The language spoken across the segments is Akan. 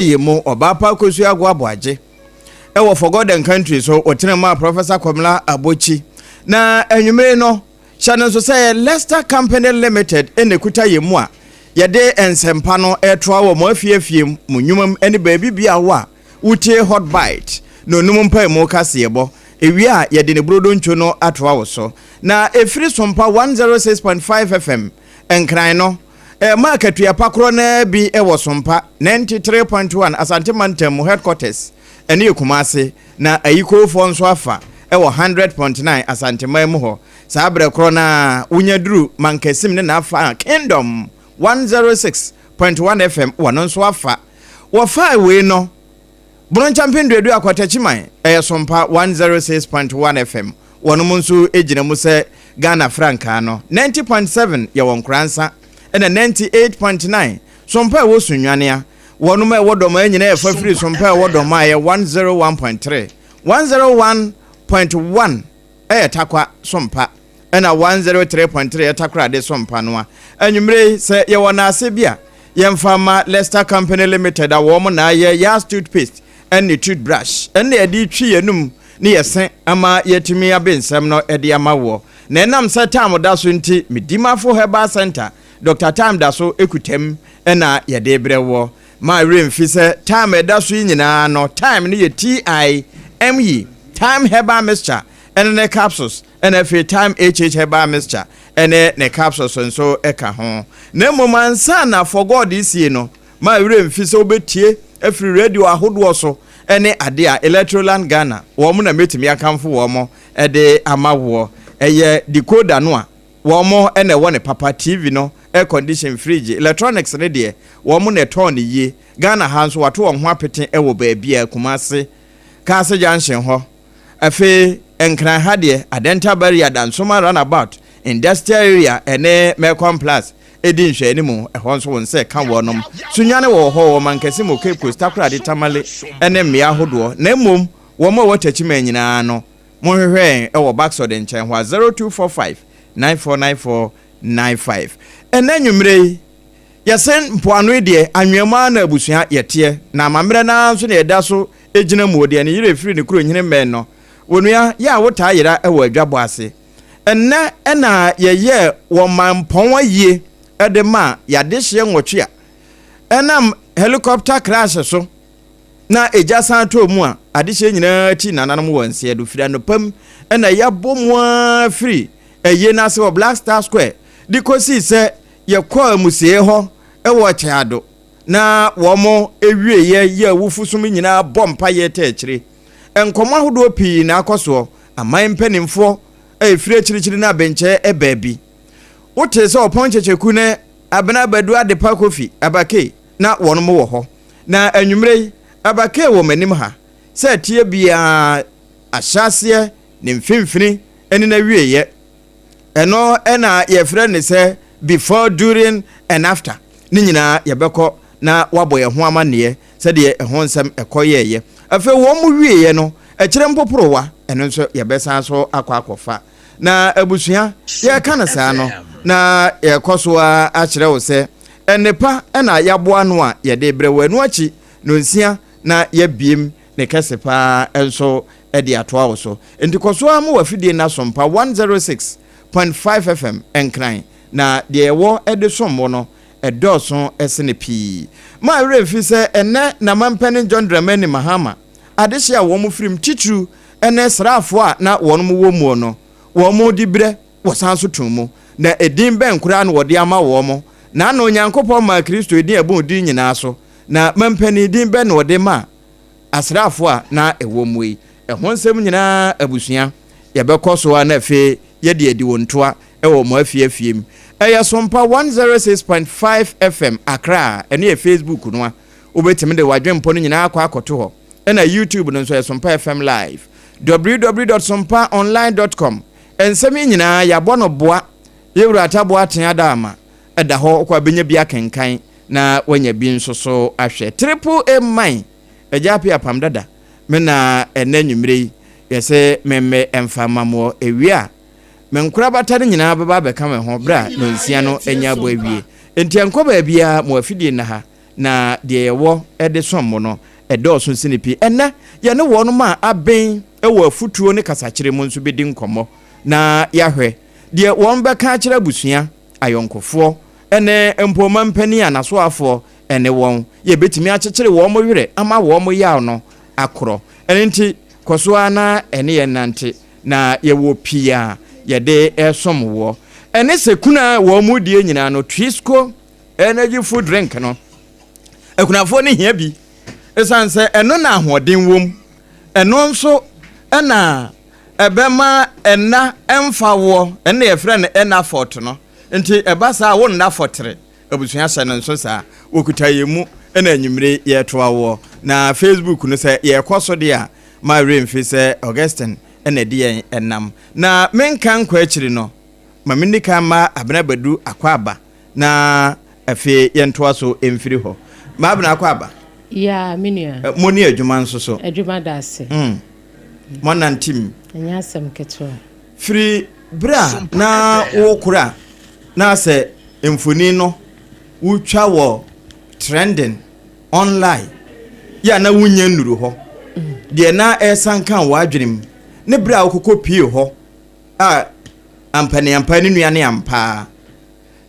Yemo Obaapa Kosu Agwaboaje ewo forgotten country so otenema Professor Kwamla Abochi na enwumere no channel so say Leicester Company Limited enekuta yemu a yede ensempa no etroa wo mo afiefiem munwumam ene baabi bia wa utie hot bite no num mpa emu kase yebo ewi a yede ne brodo ncho no atoa wo so na efiri Sompa 106.5 FM enkran no market ya pakro na bi ewo Sompa 93.1 Asante Mantem headquarters ene Kumase na ayiko fo nso afa ewo 100.9 Asante Mamu ho sabre kro na unyaduru mankesim ne na afa Kingdom 106.1 FM wono nso afa wo fa we no Bron champion redu akwatachiman Sompa 106.1 FM wono munso ejina mu se Ghana franca no 90.7 ya wonkransa ena 98.9 Sompa wo sunwanea wono ma wodoma nyina e fafiri Sompa wodoma ye 101.3 101.1 takwa Sompa ena 103.3 takwa de Sompa no anwumre se ye wona ase bia ye mfama Leicester Company Limited a wo mo na ye ya toothpaste and toothbrush and the edi twi enum ne yesen ama yetimi abensem no edi ama wo na enam se time da so nti medimafo herbal center Dr. Time da so ekutem ena yede brewo ma remfi se time da so nyina no time ne ye TIME time herbal mixture ene ne capsules ene fe time HH herbal mixture ene ne capsules so eka ho na momansa na for God isie no ma remfi se obetie efri radio ahodo so ene ade a Electroland Ghana wo mo na metimi akamfo wo mo ede amawo eye decoder no a wo mo ene wo ne papa TV no air condition fridge electronics ne de wo mo ne ton ye Ghana hanso wato wo ho apete ewo baabia Kumase Kase Junction ho afi enkran ha de adenta barrier dan soma runabout industrial area ene Mecom Plus edin hwe animu ehonso won se kan wonom sunyane wo ho wo mankasi mo Cape Coast takra de tamale ene mmea hodo na mmom wo mo watachima nyina no mo hwehwe ewo backside nchen ho 0245 949495 ene nwumre yesen mpoano de anwema na abusua yete na amamre na nso na eda so ejina mu de ne yire firi ne kuro nyine men no wonua ya wota yira ewo adwabo ase enne ena yeye wo mampon ayie edema ya dehye nwotwe a enam helicopter crash so na ejasan to mu a adehye nyina ti nananum wonse do fira no pam ena ya bomwa free eye na se wo Black Star Square dikosi se ye kwa musie ho ewo chiado na wo mo ewie ye wufusum nyina bompa ye ta akire enkomo ahodo pi na akoso aman mpanimfo efire chirichiri na benche ebaabi wote se oponchecheku ne abena badu ade pa kofi abake na wono mo wo ho na anwumre abake wo manim ha se tie bia ahyase ne mfimfini eni na wieye eno ena ye frɛ ne se before during and after ni nyina ye bɛkɔ na wabɔ ye ho amane se de ho nsɛm ɛkɔyeye afa wo mu wieye no ɛkyerɛ mpoporowa eno nso ye bɛsan so akɔfa na abusua ye kana saa no na ye koso a akyerɛ wo se enepa ena yaboa no a ye de brewa no achi no nsia na ye biem ne kesepa enso e de atoa wo so enti koso a mo wafidie na Sompa 106.5 FM enkran na de ewo edesommo no edoso esene pi ma refi se ene na mampene John Dramani Mahama adehye a wo mo firim titru ene srafo a na wono mo wo mu no wo mo dibre wo sanso tumu na edin ben kura na wo de ama wo mo na na onyankopon ma Kristo edin abon din nyina so na mampene din ben na wo de ma asrafo a na ewo mu yi ehon sem nyina abusua ye bekoso na fe ye de edi wontoa ewo mo afiafiem eya Sompa 106.5 FM Accra ene e Facebook no a obetime de wadwempo no nyina akoto ho ena YouTube no nso e Sompa FM live www.sompaonline.com ensemi nyina ya bono boa yewura taboa tenada ama eda ho kwa benya bia kenkan na wanya bi nso so ahwe triple A mine ejapi Apam Dadaa mena enanwumre yese memme emfama mo ewia menkura batare nyina baba beka me ho bra no nsia no enya bo awie enti enkoba bia mo afidie na ha na de yewo ede sommo no edoso sinipi enne ye ne wono ma aben ewo afutuo ne kasakire mu nso bedi nkomo na yahwe de won beka akire abusua ayonkofo ene empoma mpani anasoafo ene won ye betimi akekere wo mo were ama wo mo yaw no akoro ene nti kosoa na ene ye nante na ye wo pia ye de esom wo ene sekuna wo mu die nyina no Twisco energy food drink no ekunafo ne hia bi esanse eno na ahoden wom eno nso ena ebema ena emfa wo ena ye frɛ no ena fort no nti ebasa wo na fortre abusua hye no nso sa okutayemu ena anyimre ye toa wo na Facebook no se ye koso de a my remfi se Augustine ena de enam na menkan kwa akiri no mamenika ma abena badu akwaba na afi ye ntoa so emfiri ho ma abena akwaba ya minua moni adwuma nso so adwuma da ase monantim anya asem keto free bra na wokura na se emfoni no wutwa wo trending online ya na wunya nuru ho de na esankan wadwenem ne bra okoko pie ho ampani nuane ampa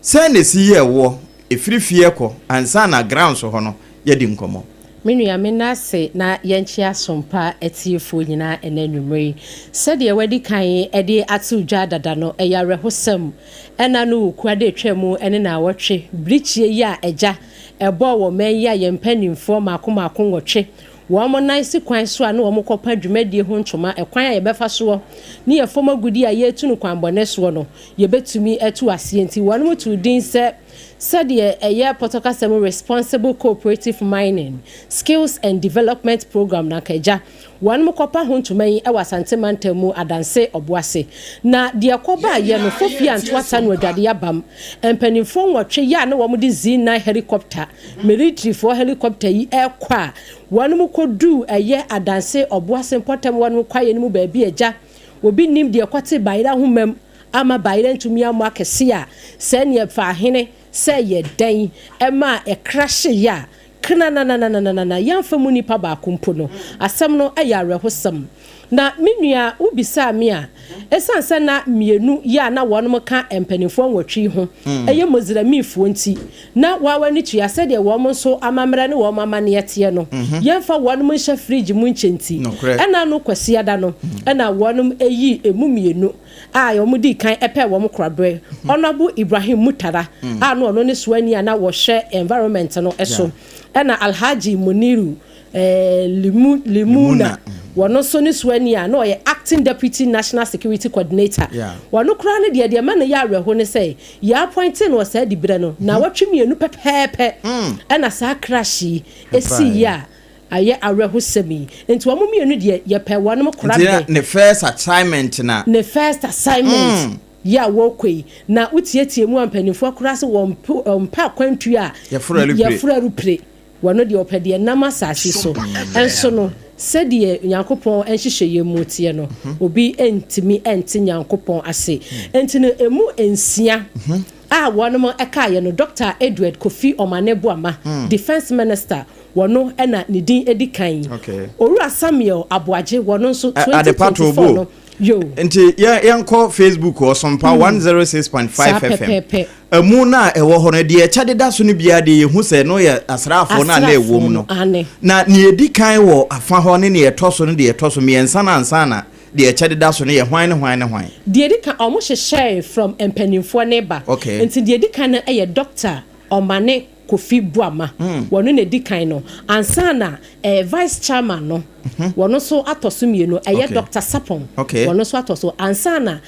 se ne si ye wo efirifie ko ansa na ground so ho no yedi nkomo minua menase na yenchi asompa etiefo nyina enanwumre sede ye wadi kan ede atudwa dada no eyare hosam ena no kwade twemu ene na wotwe brichie ya eja ebo wo men ya yempanimfo makomako nwotwe wo mo nice kwan so a na wo mokopa dwumadie ho ntoma ekwan a yebefa so ni ye foma gudi a ye tunu kwan bone so no ye betumi etu asienti wo no to din se said a Potokasemu Responsible Cooperative Mining Skills and Development Program na kaja one mokopa huntuma ewa santemantemu adanse obuase na de akoba ye no fofia ntwata no adwade abam empanimfo nwotwe ya na wo mudi Z9 helicopter military for helicopter yi ekwa one mokodu eye adanse obuase potem one mokwaye ni mu ba bi eja obi nim de akwate bayira homam ama bayira ntumi amakese a se ne fa hene say ye den ema e crash ya kna na yamfa mu nipa ba kompo no asem no ayare hosam na menua ubisa me a esansa na mienu ya na wonom ka empanifo nwotwi ho eye mozramifo nti na wawani tu ya sede wo so amamra ne wo mama ne yete no yamfa wonom hye fridge mu nchenti ena no kwasi ada no ena wonom eyi emu mienu a yo mudi kan epe wo mkrabre onabu Ibrahim Mutara a no ono ne suani na wo hye environment no eso ena Alhaji Muniru Limuna wono so ni suani a no ye acting deputy national security coordinator wono kra ne de man ya areho ne say ya appointed no say di bire no na watwemienu pepepe ena sa crashi esi ya aye areho semi enti wo mienu de ye pe wono kra ne first assignment ya wokwe na utietie mu ampanifo akura se wo mpa kwantu a ya fura rupre wono de opede nam asase so enso no sede Nyankopon enhyehyeye mu tie no obi entimi enti Nyankopon ase enti no emu ensia a wono eka ye no Dr. Edward Kofi Omaneboama defense minister wono ena ne din edikan Owura Samuel Aboagye wono nso 2024 no yo enti yanko Facebook or Sompa 106.5 FM emu na ewo ho no de chadeda so no bia de yehu se no ye asrafo na ewo mu no na ne edikan wo afa ho ne etoso no de etoso miensa na ansa na de chadeda so no ye hwan de edikan omo hye from empanimfo neighbor enti de edikan na eye Dr. Omane Kofi Buama wono ne dikan no ansana vice chairman no wono so atoso mienu eye Dr. Sapon wono so atoso ansana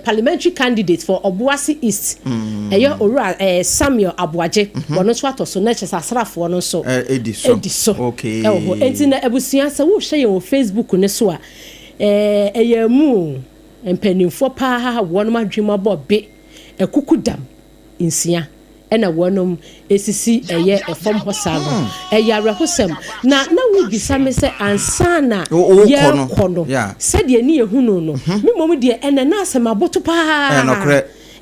parliamentary candidate for Obuasi East eye Owura Samuel Aboagye wono so atoso na chesa asrafo wono so ediso enti na ebusia se wo hye ye Facebook ne so a eye mu empanimfo pa wono madwuma bobe ekukudam insia ena wonom esisi eye efom hosano eyare hosem na wo bisa me se ansana ye kono said ye ni ehunu no me mom de ena na asema boto pa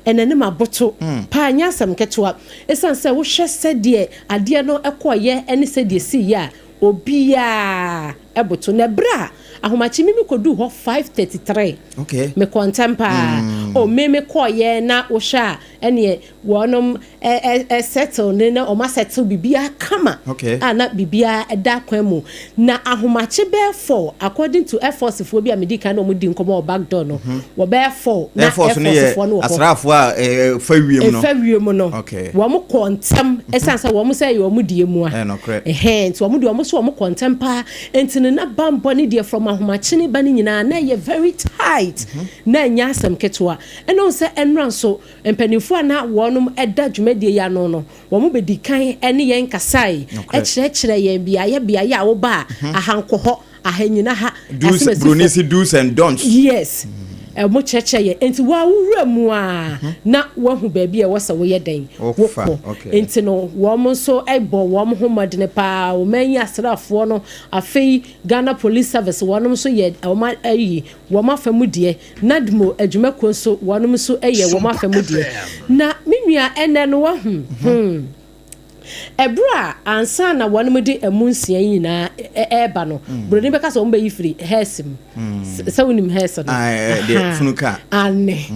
enene maboto pa anya asem ketewa esan se wo hwe sede ade no ekoye ene sede si ya obia eboto na bra ahomachi mimi kodu ho 5:33 okay me contempa o meme koye na wo sha ene wonom settle ne na o ma settle bibia kama okay ana bibia eda kwan mu na ahomachi be 4 according to Air Force fo bi amedika na omudi nkomo back door no wo be 4 na Air Force fo no asrafo a fa wiem no okay wo mo kontem esansa wo mo say yo mo die mu a nti wo mo de wo mo so wo mo contempa entine na bambo ne de from ahomachi ne ba ne nyina na ye very tight na nya asem ketwa eno se enran so empanifo na wonum eda dwumadie ya no no wo mo bedikan ene yen kasai ekire yen bia ya wo ba ahankoho ahanyina ha do's and don'ts yes mo cheche ye enti wa wura mu a na wa hu ba bia wo se wo ye den wo enti no wo mo so ebo wo mo ho modene pa wo manyi asrafo no afei Ghana Police Service wo so ye wo ma ayi wo ma famudie nadmo adwumako so wo so eye wo ma famudie na menua ene no wa ebra ansa na wonum de emunsia nyina eba no broni beka so mba yifiri hesim sawunim hesa no de funuka ane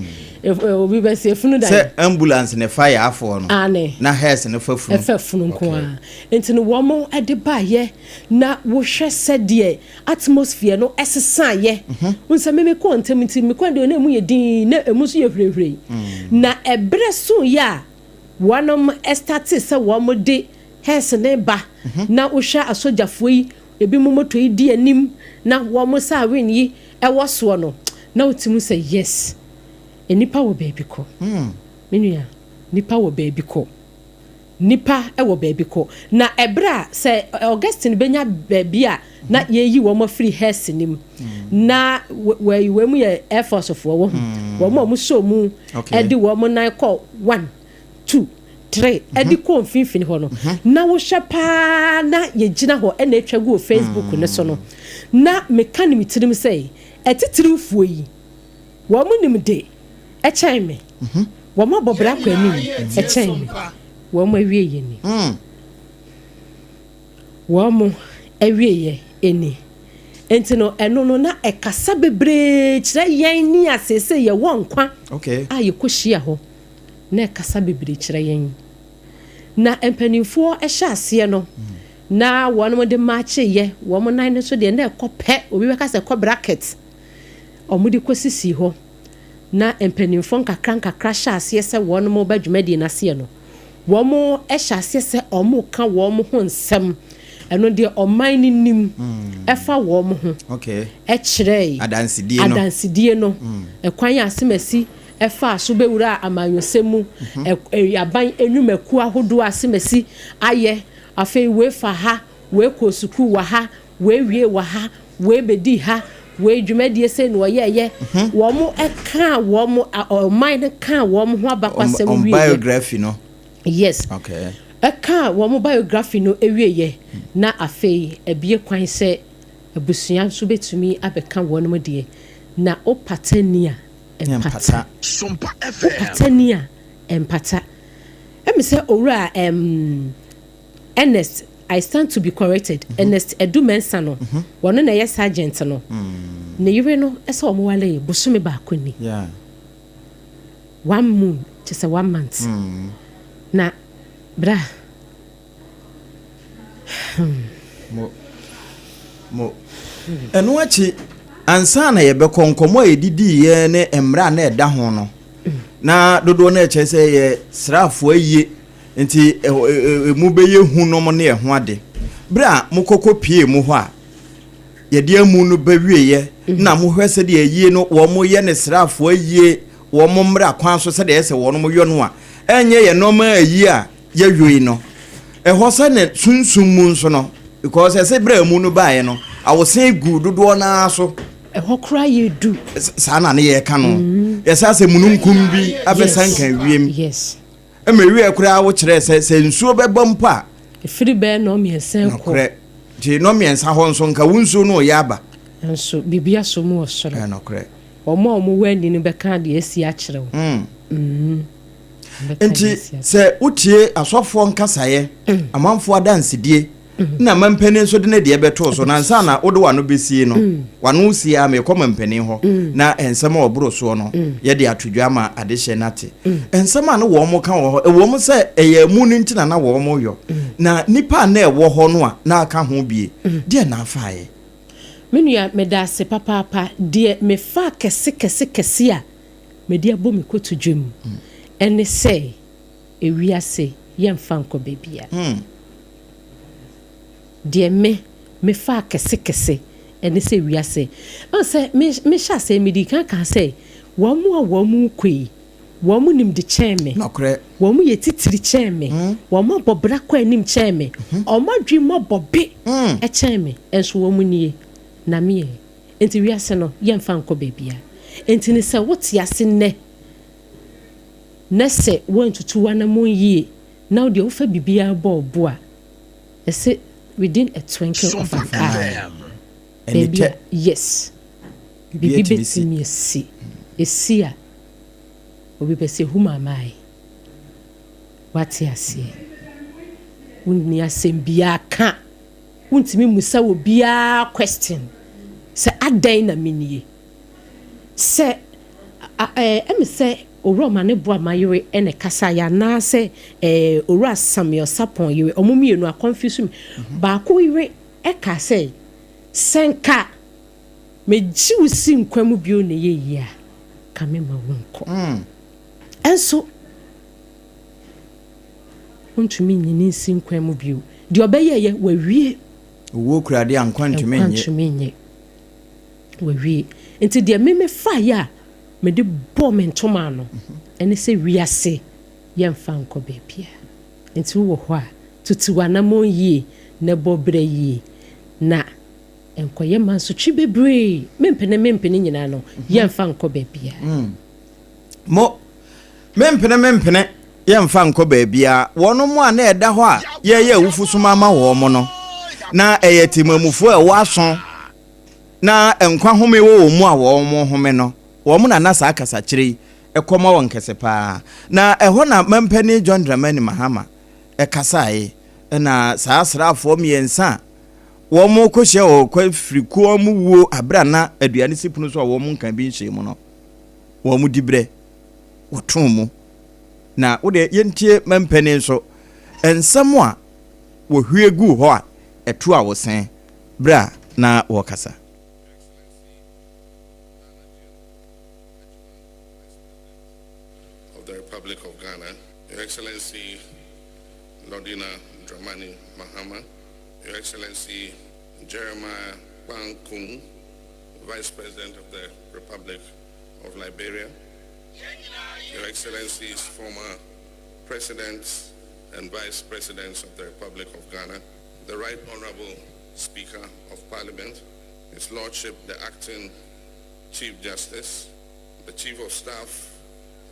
obi be se funu da se ambulance ne fire afo no ane na hes ne fa funu nko a enti no wo mo ade ba ye na wo hwe sede atmosphere no esesa ye unsa meme ko ntem nti me kwande na emu ye din na emu so ye hwehwe na ebre so ya wonom estati se wo mo de hes ne ba na wo hwa asojafo yi ebi mo moto yi di anim na wo mo sa win yi ewo so no na otimu say yes enipa wo baby ko menua nipa wo baby ko nipa wo baby ko na ebra se Augustine benya baby a na yeyi wo mo free hes nim na we mu ye Air Force of wo mo so mu edi wo mo nan call 1 2 3 edi ko mfinfini ho no na wo hwe pa na ye gina ho e na atwagu Facebook ne so no na mekanim tirim say etitirifuo yi wo mo nim de echen me wo mo bobra kwa ni echen me wo mo awie ye ni wo mo awie ye eni enti no eno no na ekasa bebre kire yen ni asese ye wo nkwa okay aye kohia ho na ekasa bebre kire yen na empanimfo ehya ase no na wono de mache ye wo mo nan so de na ekope obi beka se ko bracket omudi kosisi ho na empanimfo nkakra hya ase se wono mo badwumadi na se no wo mo ehya ase se omo ka wo mo ho nsem eno de oman ni nim efa wo mo ho okay ekire adansidie no ekwan asemasi efa so bewura amanyosemu yaban enwumaku ahodo asemasi aye afei we fa ha we kosuku wa ha we wie wa ha we bedi ha we dwumadie se no ye wo mo eka wo mo oman ka wo mo ho abakwasem wie biography no yes okay eka wo mo biography no ewie ye na afei ebie kwan se abusua so betumi abeka wo no de na opatania empata Sompa FM opatania empata emi se owura Ernest I stand to be corrected Ernest Edumensa no wono na yes sergeant no ne yire no ese omo wale busumi ba akoni yeah 1 moon just 1 month na bra mo eno achi ansa na ye be konkomo edidi ye ne emra na eda ho no na dodo na eche se ye srafo aye nti mu be ye hu no mo na ye ho ade bra mo kokko pie mu ho a ye de amu no ba wie ye na mo hwese de aye no wo mo ye ne srafo aye wo mo mra kwan so se de ese wo no mo yo no a enye ye no ma aye a ye yoi no ho se ne sunsun mu nso no because ese bra mu no ba ye no awosen gu dodo na so ehokra ye du sana ne ye ka no yesa se mununkum bi abesan kan wiem yes emewie kura wo kire se nsuo bebom pa efiri be no miensen ko ti no miensa ho nso nka wunsuo no ya aba nso bibia so mu osoro no kre omo wani ni be ka de esi a kire Enti se utie asofo nkasaye amanfo adansedie na mampani so de ne de beto so na nsa na wode wano besie no wano sie a me koma mpani ho na ensem a obro so no ye de atodwa ma adehye nate ensem a no wo mo ka wo ho wo mo se eye mu ni ntina na wo mo yo na nipa na e wo ho no a na aka ho bie de na afaaye menua medase papa de me fa kese a me de abo me kotudwem ene se ewiase yemfa nko bebia de me fa kese ene se wiase on se me sha se me di kan se wo mu kwei wo mu nim de cheme nokre wo mu ye titiri cheme wo mu bobra kwa nim cheme o ma dwi mo bobe e cheme enso wo mu nie na me enti wiase no yemfa nko bebia enti ne se wote ase ne nese wontutu wana monyi now de ofa bibia bo a ese within a twinkle of an eye baby yes bibi betimi esi a obi pese huma mai wati ase wonni asem bia ka wontimi musa wo bia question se adan na minie se em se Oroma ne boa mayore ene kasa ya na se ora Samuel Sapon yire omumienu a confuse me ba ko yire e ka se senka me jiwsi nkwamu bio ne ye yi a ka me ma wonko enso ontumi nyini nsi nkwamu bio de obeye ye wawie wo kurade ankwantume nye wawie enti de me fa ya me de bomento mano ene se wiase yemfa nko bebia enti wo ho a tutu anamo yi ne bobre yi na enkoye manso twi bebre mempene nyina no yemfa nko bebia mo mempene yemfa nko bebia wono mo a na eda ho a ye awufusuma ma wo mo no na eyetimamufu e waso na enkwa home wo mu a wo mo home no wo mu na nasa akasa kire ekoma won kese pa na eho na mampani John Dramani Mahama ekasae na saasrafo miensa wo mu kohye o kwa friku mu wo abra na aduane sipunu so wo mu nkan bi nhye mu no wo mu dibre woton mu na wo de yentie mampani so ensam a wo hwiegu ho a eto a wo sen bra na wo kasa Republic of Ghana, Your Excellency Lordina Dramani Mahama, Your Excellency Jeremiah Bankung, Vice President of the Republic of Liberia, Your Excellencies former Presidents and Vice Presidents of the Republic of Ghana, the Right Honorable Speaker of Parliament, His Lordship the Acting Chief Justice, the Chief of Staff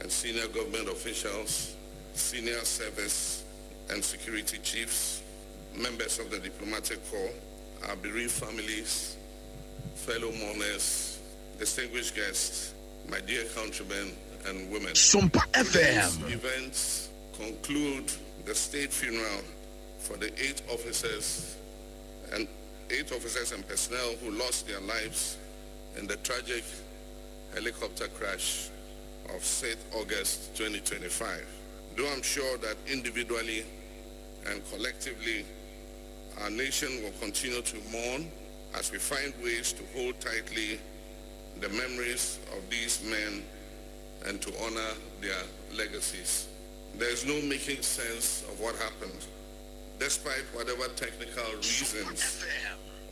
and senior government officials, senior service and security chiefs, members of the diplomatic corps, our bereaved families, fellow mourners, distinguished guests, my dear countrymen and women. Sompa FM. These events conclude the state funeral for the eight officers and personnel who lost their lives in the tragic helicopter crash of 6th August 2025. Though I'm sure that individually and collectively, our nation will continue to mourn as we find ways to hold tightly the memories of these men and to honor their legacies. There is no making sense of what happened. Despite whatever technical reasons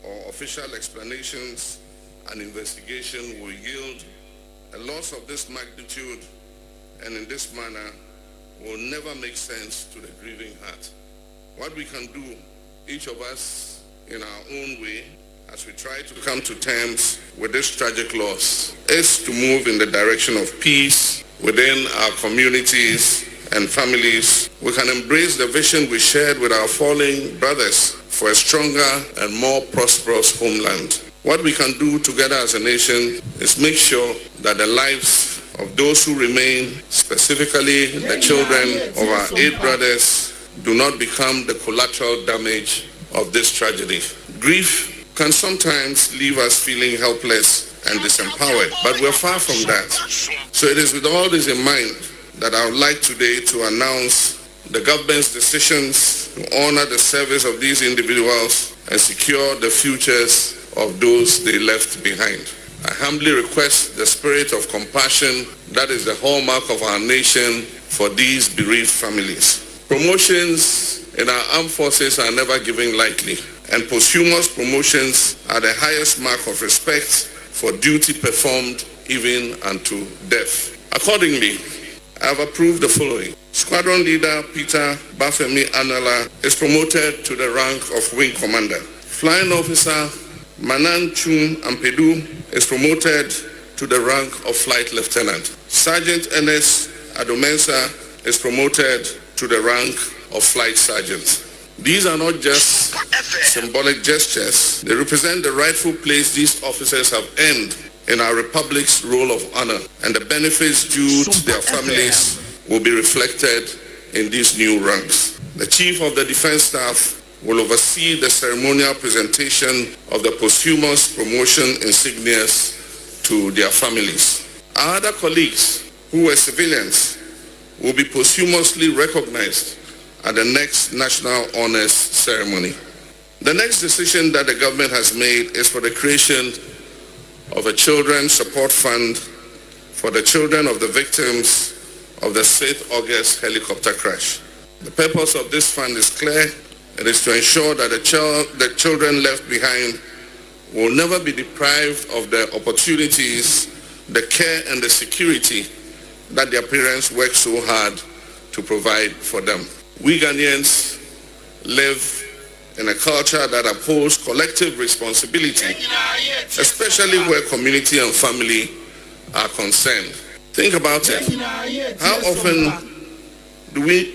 or official explanations an investigation will yield, a loss of this magnitude and in this manner will never make sense to the grieving heart. What we can do, each of us in our own way, as we try to come to terms with this tragic loss, is to move in the direction of peace within our communities and families. We can embrace the vision we shared with our fallen brothers for a stronger and more prosperous homeland. What we can do together as a nation is make sure that the lives of those who remain, specifically the children of our 8 brothers, do not become the collateral damage of this tragedy. Grief can sometimes leave us feeling helpless and disempowered, but we're far from that. So it is with all this in mind that I would like today to announce the government's decisions to honor the service of these individuals and secure the futures of those they left behind. I humbly request the spirit of compassion that is the hallmark of our nation for these bereaved families. Promotions in our armed forces are never given lightly, and posthumous promotions are the highest mark of respect for duty performed even unto death. Accordingly, I have approved the following. Squadron Leader Peter Bafemi Anala is promoted to the rank of Wing Commander. Flying Officer Manan Chum Ampedu is promoted to the rank of Flight Lieutenant. Sergeant Ernest Adomensa is promoted to the rank of Flight Sergeant. These are not just symbolic gestures. They represent the rightful place these officers have earned in our Republic's roll of honor, and the benefits due to their families will be reflected in these new ranks. The Chief of the Defense Staff will oversee the ceremonial presentation of the posthumous promotion insignias to their families. Our other colleagues who were civilians will be posthumously recognized at the next National Honors Ceremony. The next decision that the government has made is for the creation of a Children's Support Fund for the children of the victims of the 6th August helicopter crash. The purpose of this fund is clear. It is to ensure that the children left behind will never be deprived of the opportunities, the care and the security that their parents worked so hard to provide for them. We Ghanaians live in a culture that upholds collective responsibility, especially where community and family are concerned. Think about it. How often do we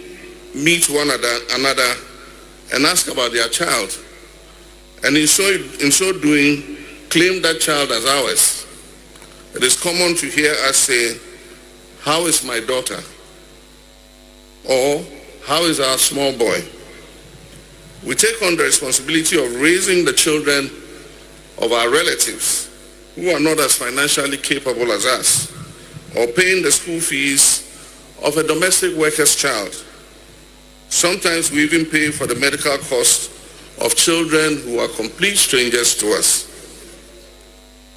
meet one another and ask about their child, and in so doing, claim that child as ours? It is common to hear us say, "How is my daughter?" or "How is our small boy?" We take on the responsibility of raising the children of our relatives who are not as financially capable as us, or paying the school fees of a domestic worker's child. Sometimes we even pay for the medical costs of children who are complete strangers to us.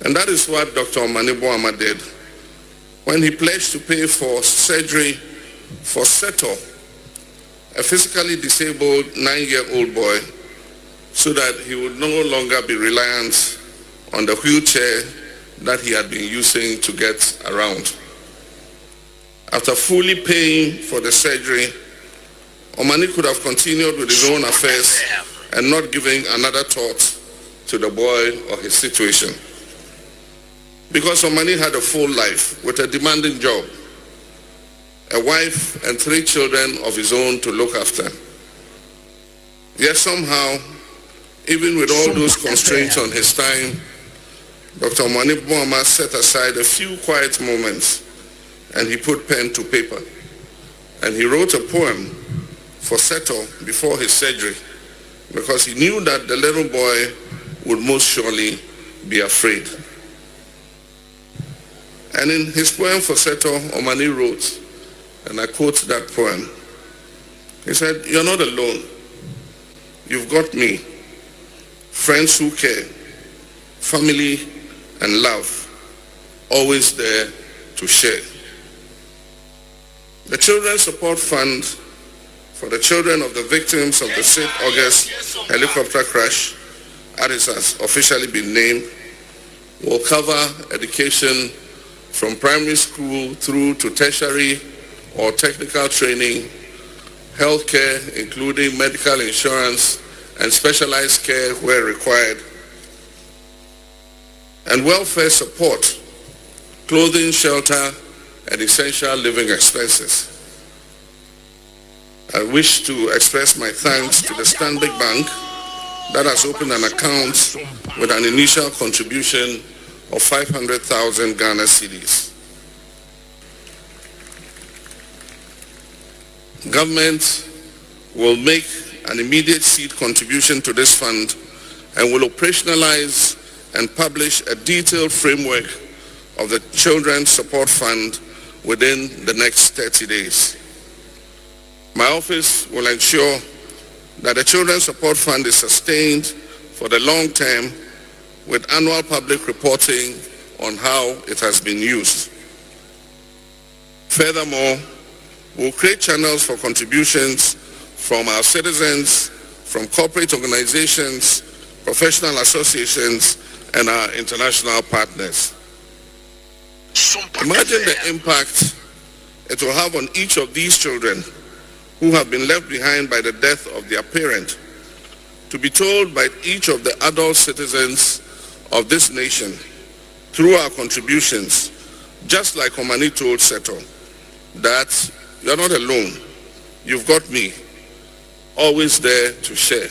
And that is what Dr. Omani Boama did when he pledged to pay for surgery for Seto, a physically disabled 9-year-old boy, so that he would no longer be reliant on the wheelchair that he had been using to get around. After fully paying for the surgery, Omani could have continued with his own affairs and not giving another thought to the boy or his situation. Because Omani had a full life with a demanding job, a wife and 3 children of his own to look after. Yet somehow, even with all those constraints on his time, Dr. Omani Boama set aside a few quiet moments and he put pen to paper. And he wrote a poem for Seto before his surgery, because he knew that the little boy would most surely be afraid. And in his poem for Seto, Omani wrote, and I quote that poem, he said, "You're not alone. You've got me, friends who care, family and love, always there to share." The Children's Support Fund for the children of the victims of the 6th August helicopter crash, as it has officially been named, will cover education from primary school through to tertiary or technical training, healthcare, including medical insurance and specialized care where required, and welfare support, clothing, shelter, and essential living expenses. I wish to express my thanks to the Stanbic Bank that has opened an account with an initial contribution of 500,000 Ghana cedis. Government will make an immediate seed contribution to this fund and will operationalize and publish a detailed framework of the Children's Support Fund within the next 30 days. My office will ensure that the Children's Support Fund is sustained for the long term with annual public reporting on how it has been used. Furthermore, we'll create channels for contributions from our citizens, from corporate organizations, professional associations, and our international partners. Imagine the impact it will have on each of these children who have been left behind by the death of their parent, to be told by each of the adult citizens of this nation through our contributions, just like Omani told Seto, that you're not alone, you've got me, always there to share.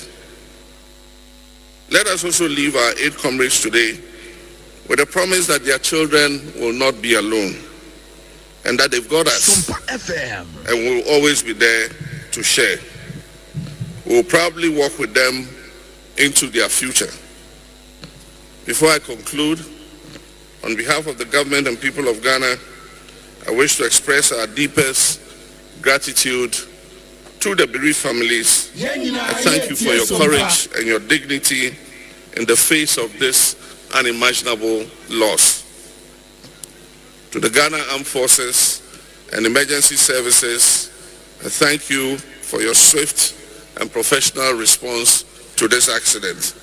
Let us also leave our 8 comrades today with a promise that their children will not be alone and that they've got us and will always be there to share. We'll proudly walk with them into their future. Before I conclude, on behalf of the government and people of Ghana, I wish to express our deepest gratitude to the bereaved families. I thank you for your courage and your dignity in the face of this unimaginable loss. To the Ghana Armed Forces and Emergency Services, I thank you for your swift and professional response to this accident.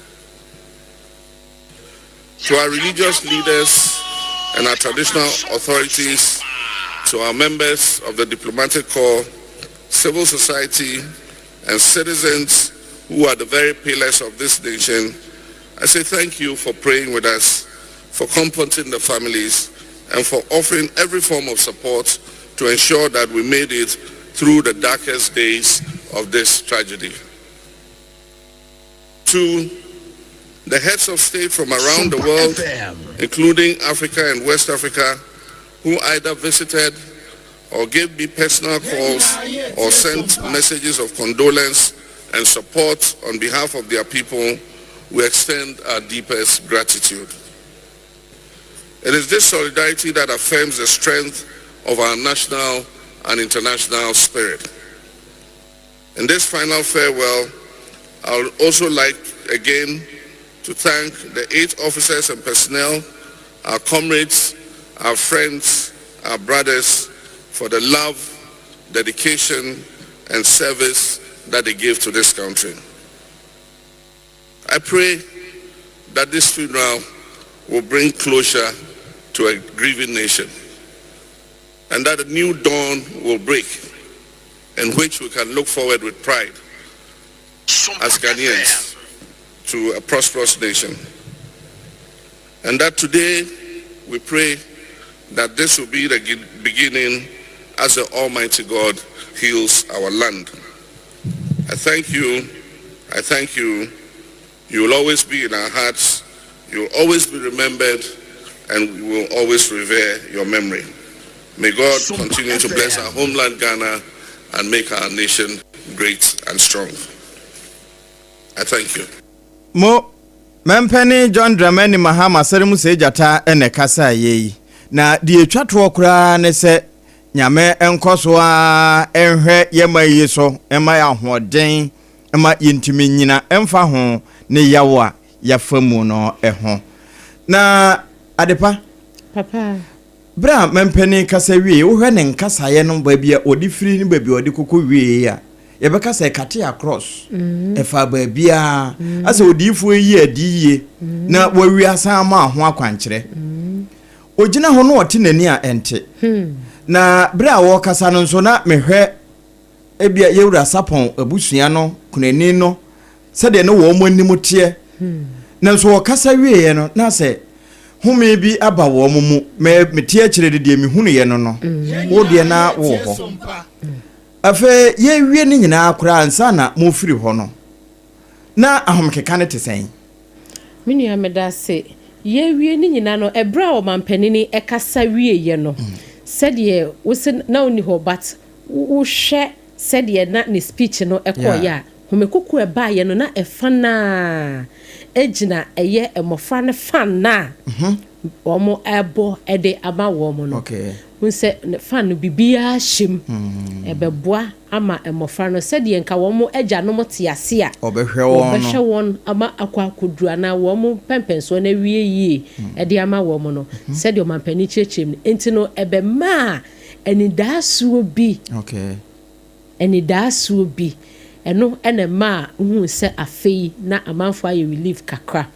To our religious leaders and our traditional authorities, to our members of the diplomatic corps, civil society, and citizens who are the very pillars of this nation, I say thank you for praying with us, for comforting the families, and for offering every form of support to ensure that we made it through the darkest days of this tragedy. To the heads of state from around the world, including Africa and West Africa, who either visited or gave me personal calls or sent messages of condolence and support on behalf of their people, we extend our deepest gratitude. It is this solidarity that affirms the strength of our national and international spirit. In this final farewell, I would also like again to thank the 8 officers and personnel, our comrades, our friends, our brothers, for the love, dedication, and service that they gave to this country. I pray that this funeral will bring closure to a grieving nation, and that a new dawn will break in which we can look forward with pride as Ghanaians to a prosperous nation. And that today we pray that this will be the beginning as the Almighty God heals our land. I thank you. I thank you. You will always be in our hearts. You will always be remembered, and we will always revere your memory. May God continue to bless our homeland Ghana and make our nation great and strong. I thank you. Mo Mempeni John Dramani Mahama Serimu Sejata ene kasa yeyi. Na di etwato kura ne se nyame enkoso a enhwe yema yeso ema ya hoden ema yintimi nyina emfa ho ne yawa yafamu no eho. Na adepa papa bra mempeni kasa wie wo hwe ne nkasa ye no ba bia odi firi ni ba bia odi kokko wie ya yebeka say kate across efa ba bia asa odifo yi adiye na wawi asa ma ho akwankyere ogina ho no ote nani a ente na bra wo kasa no nso na mehwe ebia yewura sapon abusua no kunani no sede no wo monim tie na nso wo kasa wie no na say home bi aba wo mu me tie kire de mi hunu ye no no wo de na wo ho afe ye wie ni nyina akura ansa na mo firi ho no na ahomkeka ne tesen minu ameda se ye wie ni nyina no ebra o mampanini ekasa wie ye no said ye wo se na oni ho but wo hwe said ye na ni speech no ekoya homekuku eba ye no na efana ejina eye emofra ne fan na omo ebo ede ama wo mo no okay unse fan no bibia him ebeboa ama emofra no said ye nka wo mo agya no motiase a obehwe won ama akwa kodura na wo mo pempenso na wie yie ede ama wo mo no said ye mampani chechem enti no ebe ma eni dasuo bi okay eni dasuo bi eno ene ma hu se afei na amanfo aye relief kakra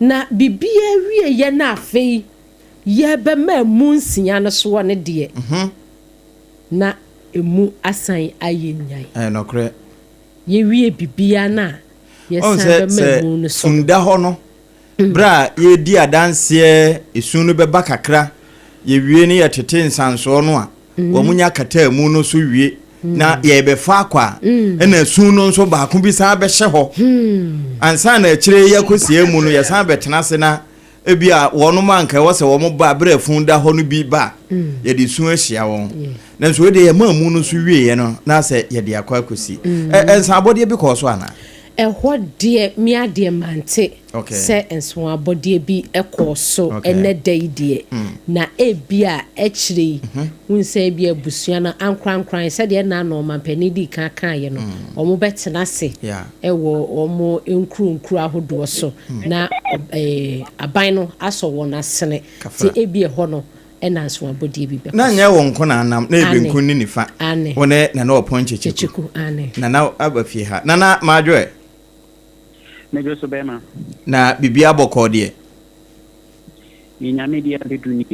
na bibia wie ye na afei ye be ma mu nsia no so ne de na emu asan aye nyai no kre ye wie bibia na ye san be ma mu no so sunda ho no bra ye di adanse esun no be ba kakra ye wie ne ye tete nsanso no a wo munya kata mu no so wie na ye be fa kwa na sun no so ba ko bi sa be hye ho ansa na kire ye kosie mu no ye san be tena se na ebia wono manka wo se wo mo ba bra funda ho no bi ba ye di sun ahia won na so de ye ma mu no so wie ye no na se ye de akwa kosi ensa abode bi ko so ana ehwo de mia de mante se enso abode bi ekoso ene de na ebia echiri unse bia busua na ankran se de na no mampani di kan ye no omo betena se ewo omo enkru ahodo so na aban no aso won asene ti ebia ho no ena nso abode bi be na nya won ko na anam na ebe nkun ni nifa wone na oponchecheku na abafie ha na madwe Mejo bema na bibia bokode yinya media beduni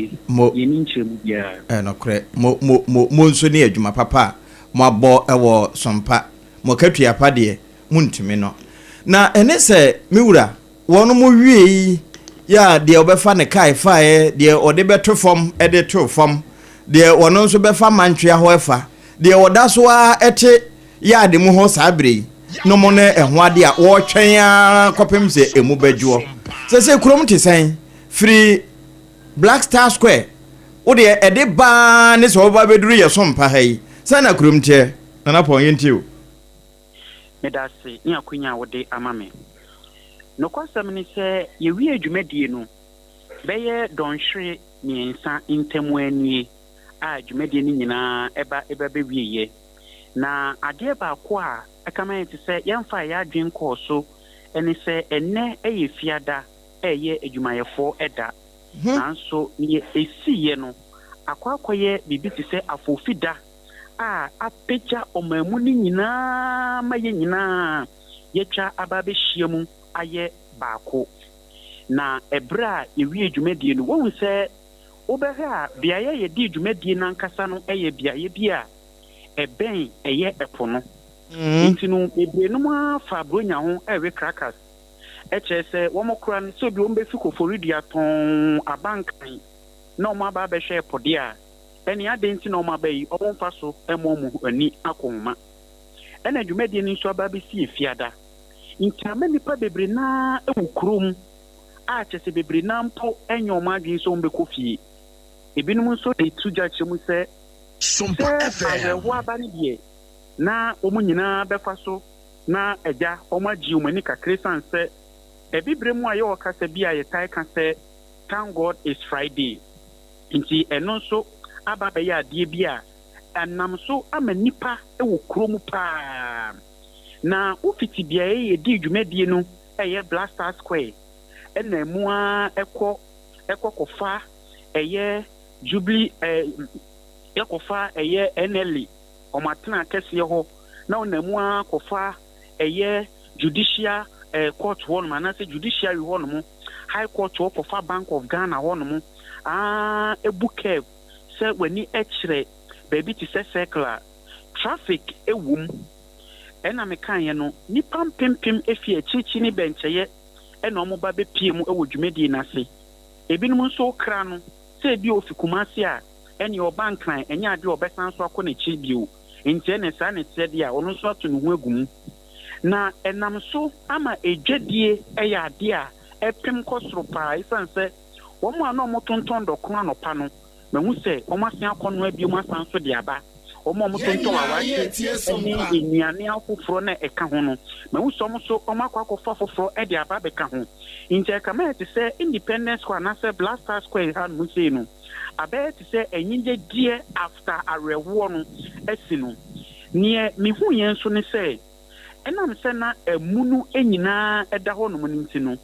yeni nchemu bia no kre mo nso ne adwuma papa mo abo ewo sompa mo katua pade mo ntumi no na ene se miwura wono mo wie ya de obefa ne kai fae de ode beto fom ede to fom de wono nso befa mantwea ho efa de oda so a ete ya de mo ho sabre no mo ne eho ade a wo twen a kopem se emu badwo se kurom tesen free Black Star Square o de ede ba ne so ba beduru ye sompa hai sana kurom tie na pon yentio medase ni akunya wode amame no kwasam ni se ye wi adwumadie no beye donhwe miensa intemu anie a adwumadie ni nyina eba be wieye na ade ba ko a akama yete se yemfa ya adwen ko so eni se enne eye fiada eye adwumayefo eda nanso ye esiye no akwakoye bibi ti se afofida a apecha omamu ni nyina maye nyina yetwa ababe hyiemu aye baako na ebra ewi adwumadie no won se obehwa biaye ye di adwumadie nankasa no eye biaye bia eben eye epono intinu ebrenu ma fabronya ho ewe crackers echese womokura no so bi ombefi koforidia ton abankan na omo aba be hwe epode a eni adenti na omo aba yi omo mfa so emomu ani akonma ena dwumadi ni so aba be si efiada intama nipa bebre na ewukrum a chese bebre na mpo enyoma adwen so ombeko fie ebinum so de tuja chemu se Sompa FM awo aba ni die na omo nyina befa so na eja omo agi omani kakre sanse ebibremu aye okasa bia ye tai kan se thank God is Friday nti eno so aba be ya die bia anam so amanipa ewo kromu pa na ofiti bia ye di dwumadie no eye Black Star Square ena mu a ekọ kofa eye Jubilee yakofa eye NLE omatena kese ho na onamu a kofa eye judicial court one man say judiciary one high court kofa Bank of Ghana one ebuke se wani ekire baby ti se circular traffic ewum ena mekan ye no nipa mpempem efie chichi ni bencheye ena omo ba be pie mu ewo dwumadi na se ebinum nso kra no se bi ofikumase a eni obankan enya ade obesan so akọ na chi bio nti ene sa ne tie dia ono so ato ne ho agum na enam so ama edwadie eya ade a epem kosoro pa isanse wo mo ana mo tonton dokon anopa no mehu se o masen akọ no abiem asan so de aba omo mo tonto awache eni enuane afoforo na eka ho no ma wusom so omo akwakofa afoforo e de aba beka ho inje kama te say independence square na say black star square ha no say no abe te say enyinje die after arewo no esi no nie me hu yen so ne say enam se na emunu enyina eda ho no nti no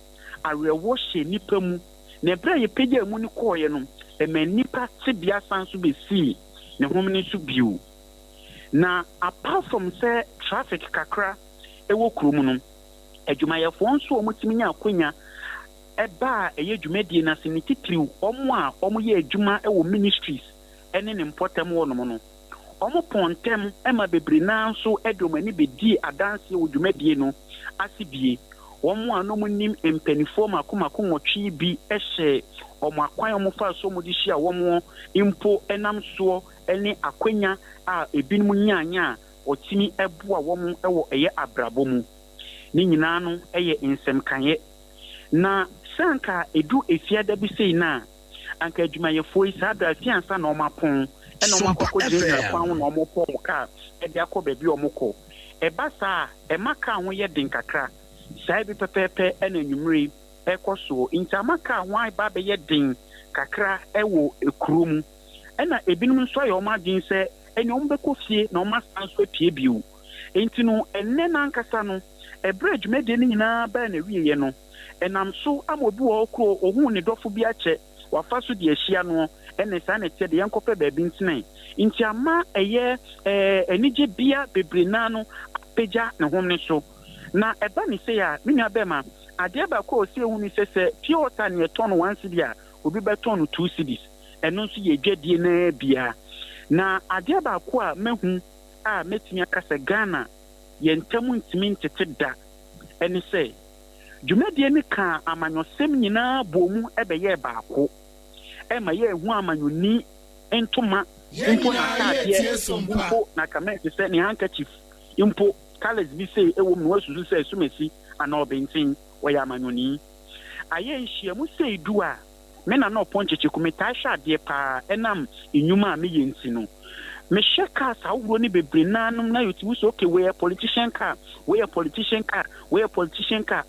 arewo hye nipa mu na bra ye pege emunu koye no nipa tibia sanso be see ne homni so biu na apart from say traffic kakra ewo kurom no adwumayefo nso omutimi nya akonya eba eye dwumadie na se ne titiriw omo ye adwuma ewo ministries ene ne mpotam wo no no omo pontem ema bebre na nso edomani bedi adanse wo dwumadie no asibie omo anomu nim empanifo makomako nwotwe bi ehye omo akwan omo fa so mo di hia womo impo enam so ene akwanya a ebinum nyaanya otimi eboa womo ewo eye abrabo mu ni nyina no eye nsem kanye na sanka edu efiada bi sei na anka adwumayefo isa da fiansa na omapon ena omakoko jenya kwan na omopon ka e dia ko bebi omoko ebasa emaka ho ye den kakra sai bi pepepe ena nwumre ekoso intamaka ho ba be ye den kakra ewo ekurum ena ebinum nso ya omadin se eni ombeko fie na omasanso pie biu enti no enne na nkasa no ebread mede ni nyina ba na wiye no enam so amobi wo kro ohun ne dofo bi ache wafa so de ahia no ene sa na tie de yankope ba bi ntine nti ama eye enije bia bebre na no peja ne homne so na eba ni se ya mini abema ade ba ko se hu ni se pure water ne ton 1 cedi a obi be ton 2 cedis eno nso ye dwadie na bia na ade ba ko a mehu a metimi akasa Ghana ye ntamu ntimi ntete da ene se dwumadie ne ka amanyosem nyina bomu ebeye baako ema ye hu amanyoni entoma impo na kaade impo na kamete se ni handkerchief impo colors bi se ewo mu asusu se sumesi ana obentin oya amanyoni aye nhia mu se du a me na no poncheche kumeta hwa de pa enam enyuma me ye ntino me sheka sa wuro ni bebre nanum na yotiwu so okay we a politician car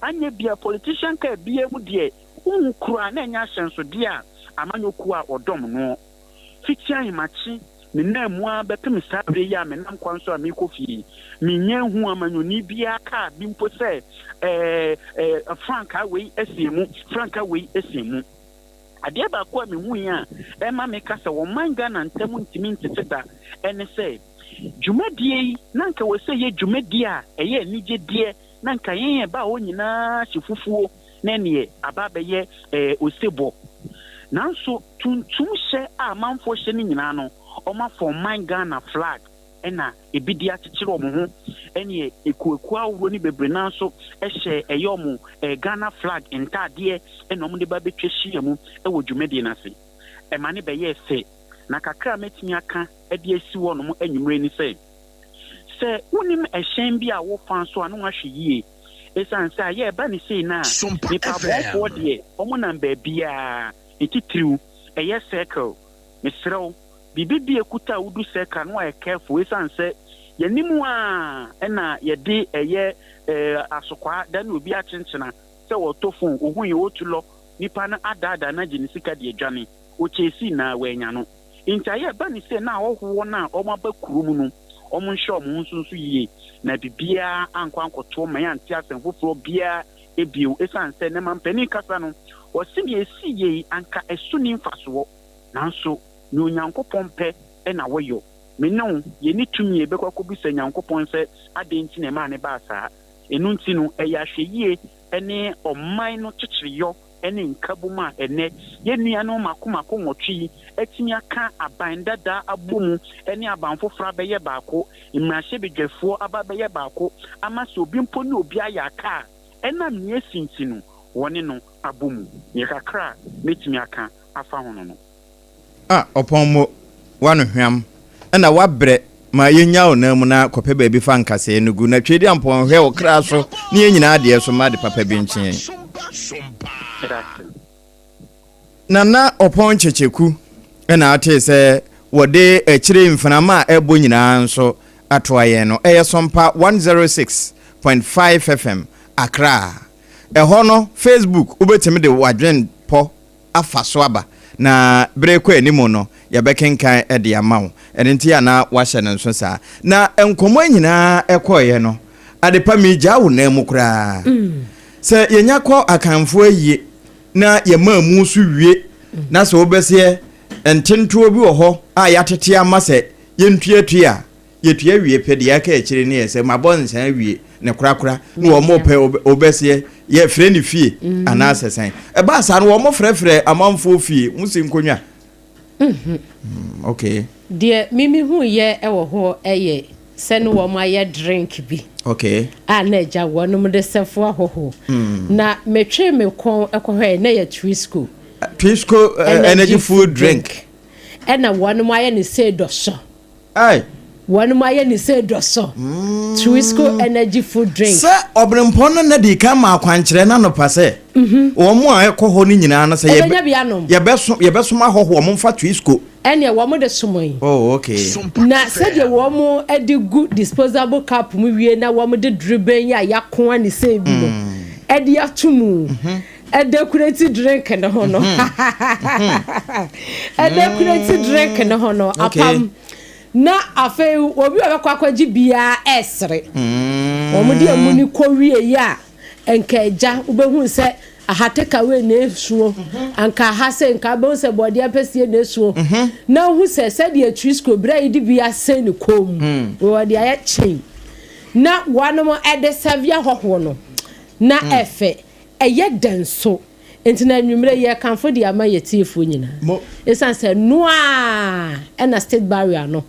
anya bia politician car bia mu de unkura na nya hyenso de a amanyoku a odom no fitia himachi me na mu a bepem sabre ya me nam kwanso a me kofi me nya hu amanyoni bia ka bi mpo se franka we esiemu ade ba ko me hu ya e ma me kasa wo manga na ntamu ntimi nteta ene se dwumadie nanka wo se ye dwumadie a eye nige die nanka yen ba o nyina hyefufuo na ne aba ye osebo nanso tuntum hye a manfo hye ni nyina no o ma for manga na flag ena ebidi akekere omo ho ene ekueku awuro ni bebre nanso ehye eyomo Ghana flag entade ena omo de ba betwehia mu ewo dwumadie na se e ma ne be ye se na kakra metimi aka e de asi wo no mo anwumre ni se unim ehyen bi a wo fan so anu ahwe yie esan se aye ba ni sei na ni pa bo de omo na ba bia etitiriu eye circle misrew bibi ekuta wudu circle no e careful esan se yanimu a ena ye de eye asokwa da na obi achenchena se wo tofon ohun ye otulo nipa na adada na ginisika de adwane o chesi na wanya no intaye ba ni se na ohwo na omaba kurum no omunhye omunsunsu yie na bibia ankwankoto man anti asenfoforo bia ebio esanse ne mampani kasa no osimi esiye anka esuni mfaso nanso ni onyankopon pe na woyo menno ye ni tumi ebekwa bisa nyankopon se adenti na ma ne ba saa enu nti no eya hweyie ene oman no kyekyereyo ene nkabuma ene ye nua no makomako nwotwi etimi aka Apam Dadaa abomu ene abanfofra beye baako imrahye bedwafo aba beye baako amase obi mpo ne obi ayaka ena mie sintinu woni no abomu ye kakra metimi aka afa hono no opomo wano hwam ena wabre ma yenya onam na kope ba bi fa nkase enugu na twedi ampon hwe wo kra so ne yenyina de so ma de papa bi nchen na opon checheku ena ate se wode echire mfanama ebo nyina nso atoaye no Sompa 106.5 FM Accra ɛhɔ no Facebook ubetimi de wadwen po afaso aba na breko animo no yɛbɛkenkan ɛde amawo ɛnti ana wahyɛ no nso saa na enkomo nyina ɛkɔye no adepa migya wo na mu kra sɛ yenya kɔ akanfo ayie na yɛma mu so wie na sɛ wobɛse entintuo bi wɔ hɔ a yɛatete ama sɛ yentuatua yetua wie pɛde yɛaka akyire ne yɛ sɛ mabɔ nsan wie ne korakora na wɔ mo pɛ obɛse yɛ frɛ ne fie anaasɛ sɛn ɛba sa no wɔ mo frɛfrɛ amanfo fie musi nkonwa okay deɛ mimi hu yɛ ɛwɔ hɔ ɛyɛ sɛ no wɔ mo ayɛ drink bi okay a na agya wɔnom de sɛfo ahoho na metwe me kɔn ɛkɔhɔ na yɛ Twisco energy food drink ɛna wɔnom ayɛ ne sɛ dɔsɔ ai wɔnom ayɛ ne sɛ dɔsɔ Twisco energy food drink sɛ obrempon na di ka ma akwankyerɛ na no pase wo mo a ɛkɔ hɔ ni nyina na sɛ yɛbɛso ma hɔ mo mfa Twisco ɛne wɔ mo de somoyi oh okay na sɛ de wɔ mo edi good disposable cup mu wie na wɔ mo de driben ya yakoa ne sɛ bi no ɛde atumu decorative drink no hono decorative drink no hono apam na afei obi obekwa akwaji bia esre omudi amuni kowie ya enkaja ubehu se ahateka we na esuo anka ha se nka be se body apesie na esuo na hu se de Twisco bra yidi bia se ne kom we de aye chen na wanom ede savia hoho no na efe eye denso entina nwumre ye kanfo di ama yetiefo nyina esan se noa na state barrier no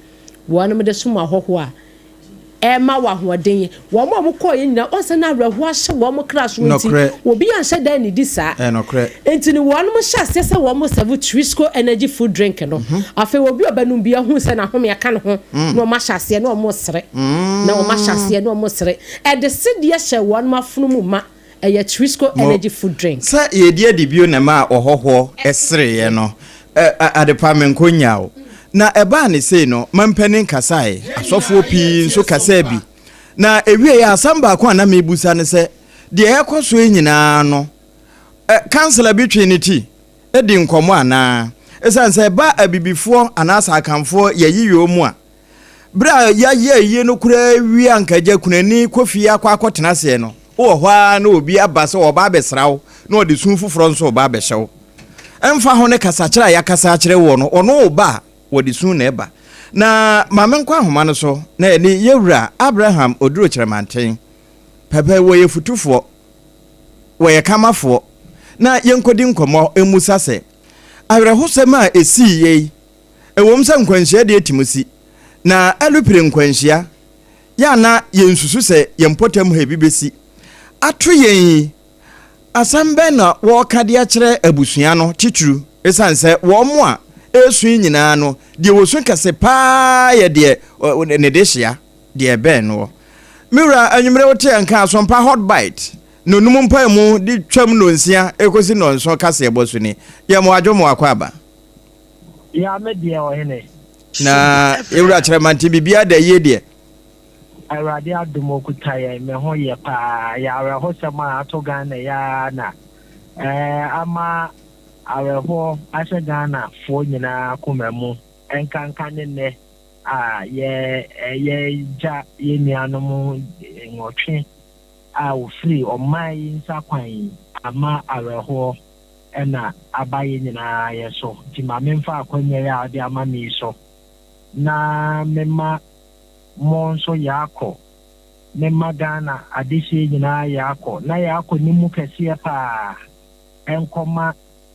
wonom de suma hoho a ema wa hoden wo mo koye nyina onse na abraho ahye wo mo class wonti obi anhye dan ni di sa entini wonom hye se wo mo serve Twisco energy food drink no afi obi obanum bia hu se na home aka no ho no ma hye se no mo sere na o ma hye se no mo sere e de se de hye wonom afunu mu ma eye Twisco energy food drink sa ye die de bio na ma ohoho esere ye no adepa menkonya na eba ne sei no mampanin kasae asofo pi nso kasa bi na ewie ya asamba ko na mebusa ne se de ekoso nyina no councilor bi trinity edi nkomo ana esanse ba abibifo anasa akamfo yayiyo mu a bra ye no kura wi ankaja kunani kofi akwa se no wo hwa na obi abase wo ba besrawo na odi sun fufuro nso ba behyew emfa ho ne kasa kira ya kasa kire wo no ono ba wodi sun na eba na mamenkwa ahoma no so na ni yewura Abraham oduro kiremanten pepe wo yefutufo wo ye kamafo na yenkodi nkomo emusa se awerehosem a esi yei ewom se nkwanhia de etimusi na alupire nkwanhia ya na yensusu se yempotam ha bibesi atu yen asambe na wo kade a kire abusua no tituru esanse wo mo a esu nyina no de wosu kase pa ye de ne dehia de ben no mira anwumre wote anka Sompa hot bite no num mpa mu di twam no nsia ekosi no nso kase ebosu ni ye mo adwomo akwaba ya me de o hene na ewura kiremanti bibia da ye de awurade adomo kutaye me ho ye pa ya awurehosema atoga na ya na ama aweho ashe Ghana fo nyina komemu enkanka ne ye ja ye nianom nwotwe a wo free o mai nsa kwan ama aweho na abaye nyina ye so ti ma memfa akwanya ya de ama mi so na mema monso yako mema Ghana adisi nyina yako na yako ni mu kese pa enkoma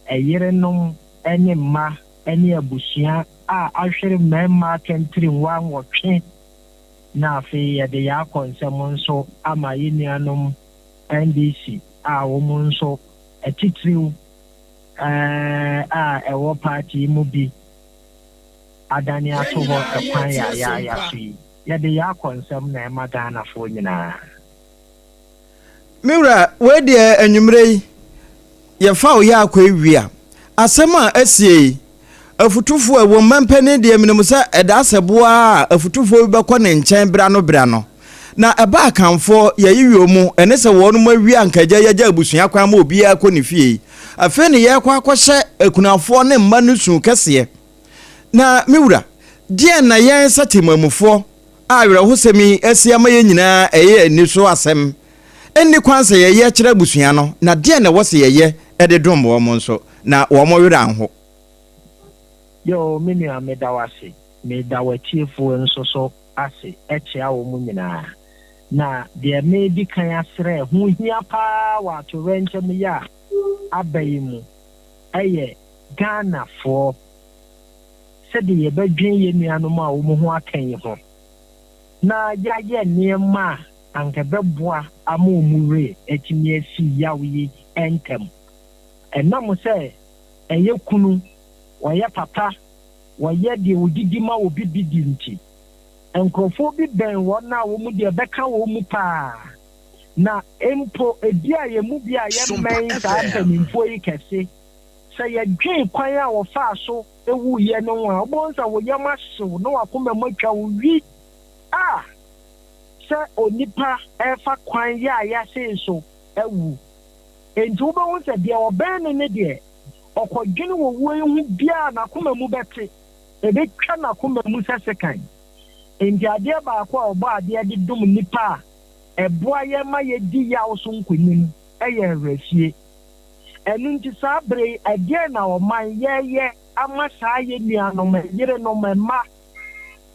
eyerenom ene ma ene abusua a ahwere mema kentri nwotwe na afi ye de yako nsem nso ama yinianom NDC a wo nso etitiriw a ewo party mu bi adani ato ho ekwan ya fi ye de yako nsem na ema Ghana fo nyina mira we de anwumre ye fa o ya akwa ewia asema asie afutufo wo mampane de menemu sa eda seboa afutufo bi bekọ ne nchen bra no na eba kanfo yayiwo mu ene se wonu mawi ankaja yaja abusua kwan ma obi akọ ne fie afa ne ye kwa akọhye akunafo ne mma no su kese na miwura die na yen satemamufo awere hosemi asiama ye nyina eye ani so asem enni kwanse ye kire abusua no na die na wose ye ede dombo mo nso na wo mo were anho yo mini amedawase medawatiefo nso so ase echia wo mu nyina na de medi kan asre hu hia pa wa to renchem ya abayimu eye Ghana for said ye bedwen ye nuanom a wo mu ho akan ho na ya niema anka beboa amomure etimi asi yawe entem enam se eye kunu waye papa waye de odidi ma obi bidi nti enkrofo bi ben wona wo mu de beka wo mu pa na empo edia ye mu bia ye men sa mpanimfo yi kese se ye dwen kwan a wo fa so ewu ye no a obonsa wo ye maso no akoma matwa wo wi se onipa efa kwan ya se so ewu enti wo be won se de oben ne de okodwene wo wo hu bia na akoma mu bete ebetwa na akoma mu sesekan enti ade ba akwa oba ade de dum nipa eboa ye ma ye di ya so nkonim eye refie enu nti sabre ade na o man ye ama saa ye nuanom yire no ma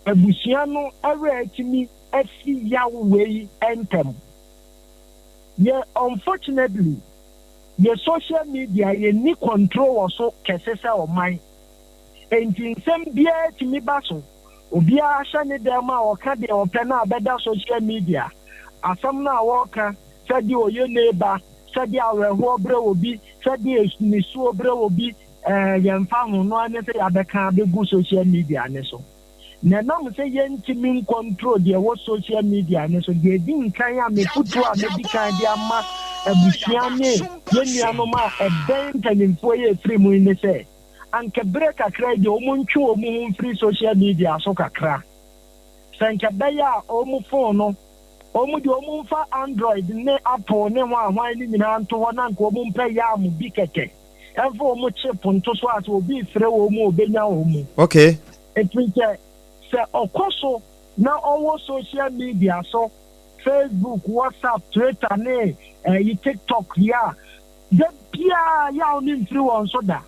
abusua no awe atimi afi ya we entem ye unfortunately the social media ye ni control also kesese o man enti nsem bia timi baso obi a hye ne dem a o ka de o pe na abeda social media asam na wo ka sadi oye neba sadi aweho bre obi sadi nisu bre obi yemfa ho no ane se abeka begu social media ne so na nam se yentimi control de wo social media ne so de din kan ya me futu a me dikan de ama abusua ne yenuanom a eden tanimfo ye free mu ne se anke break akra de omuntwe omu free social media so kakra sanke beya omu phone no omu de omu fa Android ne Apple ne hwan ni nyina nto ho na nko omu mpa ya mu bi keke enfo omu chip nto so at obi frɛ wo mu obenya wo mu okay etwinke se okoso na owo social media so Facebook, WhatsApp, Twitter ne TikTok ya de bia ya oni free won so da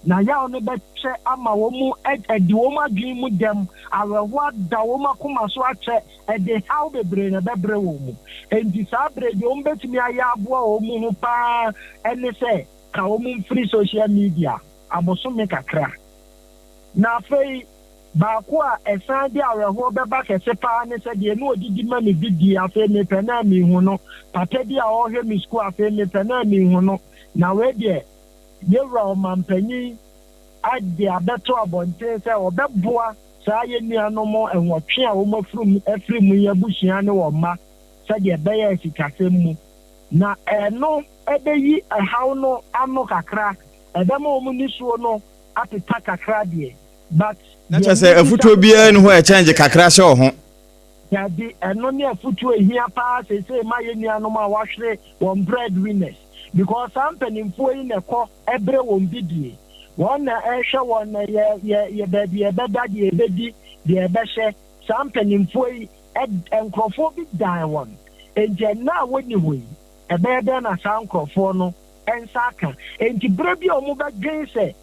na ya oni be che ama wo mu edi wo ma dwin mu dem awewa da wo ma kuma so ache de how bebre na bebre wo mu enti sabre de o mbetimi aya aboa wo mu hu pa ene se ka wo mu free social media aboso me kakra na fei ba kwa esan di aweho beba kese pa ne se de no odidi ma me bidi afa me pena mi hu no papa di a o hwe mi school afa me pena mi hu no na we de ye ro mampanyi ade abeto abonte se obeboa saa ye nuanom enwotwe a wo mafrum afrim ye busua ne wo ma se de be ya sikasem mu na eno ebeyi ehaw no ano kakra edema wo mu nisuo no ateta kakra de but na chese afuto bia ne ho e change kakra hye ho ya di eno ne afuto ehia pa se ma ye nuanom a wahwere won breadwinners because ampanimfo yi ne kɔ ebre won bidie won na ehwe won na ye baby e beda de ebedi de ebehye ampanimfo yi enkrofo bi dan won enje na woni hoyi ebede na sankrofo no ensaka enti brebi o mu badwen se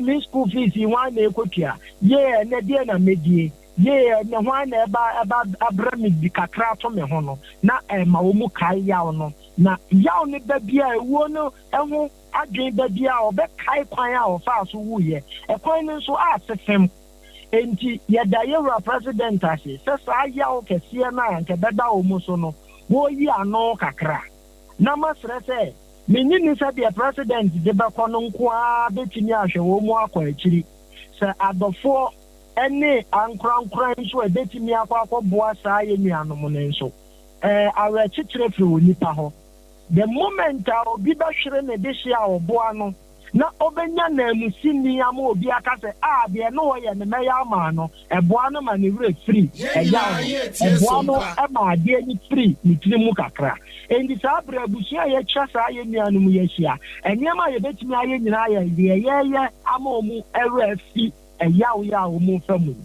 me school fees one na ekotua ye na de na medie ye na hwan na eba abrami bi kakra to me ho no na ma wo mu kai yaw no na yaw ne ba bia ewo no eho adwen ba bia obe kai kwan a ofa so wuye ekwan no so asefem enti ye da Agyeiwaa president ase se sa yaw kese na nke beda wo mu so no wo yi ano kakra na masre se menini se the president de ba kono nko a betimi ahwe wo mu akwa akiri se adofo ene ankran nso ebetimi akwa boa saa ye nuanom ne nso awe chichire firi woni pa ho the moment a obi ba hwere ne de hia oboa no na obenya na musini ama obi akase de no ye ne meya ama no eboa no ma ne wure free eboa no ma de ni free ni tirimu kakra endi sa bra busia ye chasa ye nuanum ye hia eniama ye betimi aye nyina ye ama omu ewe fi ya omu famu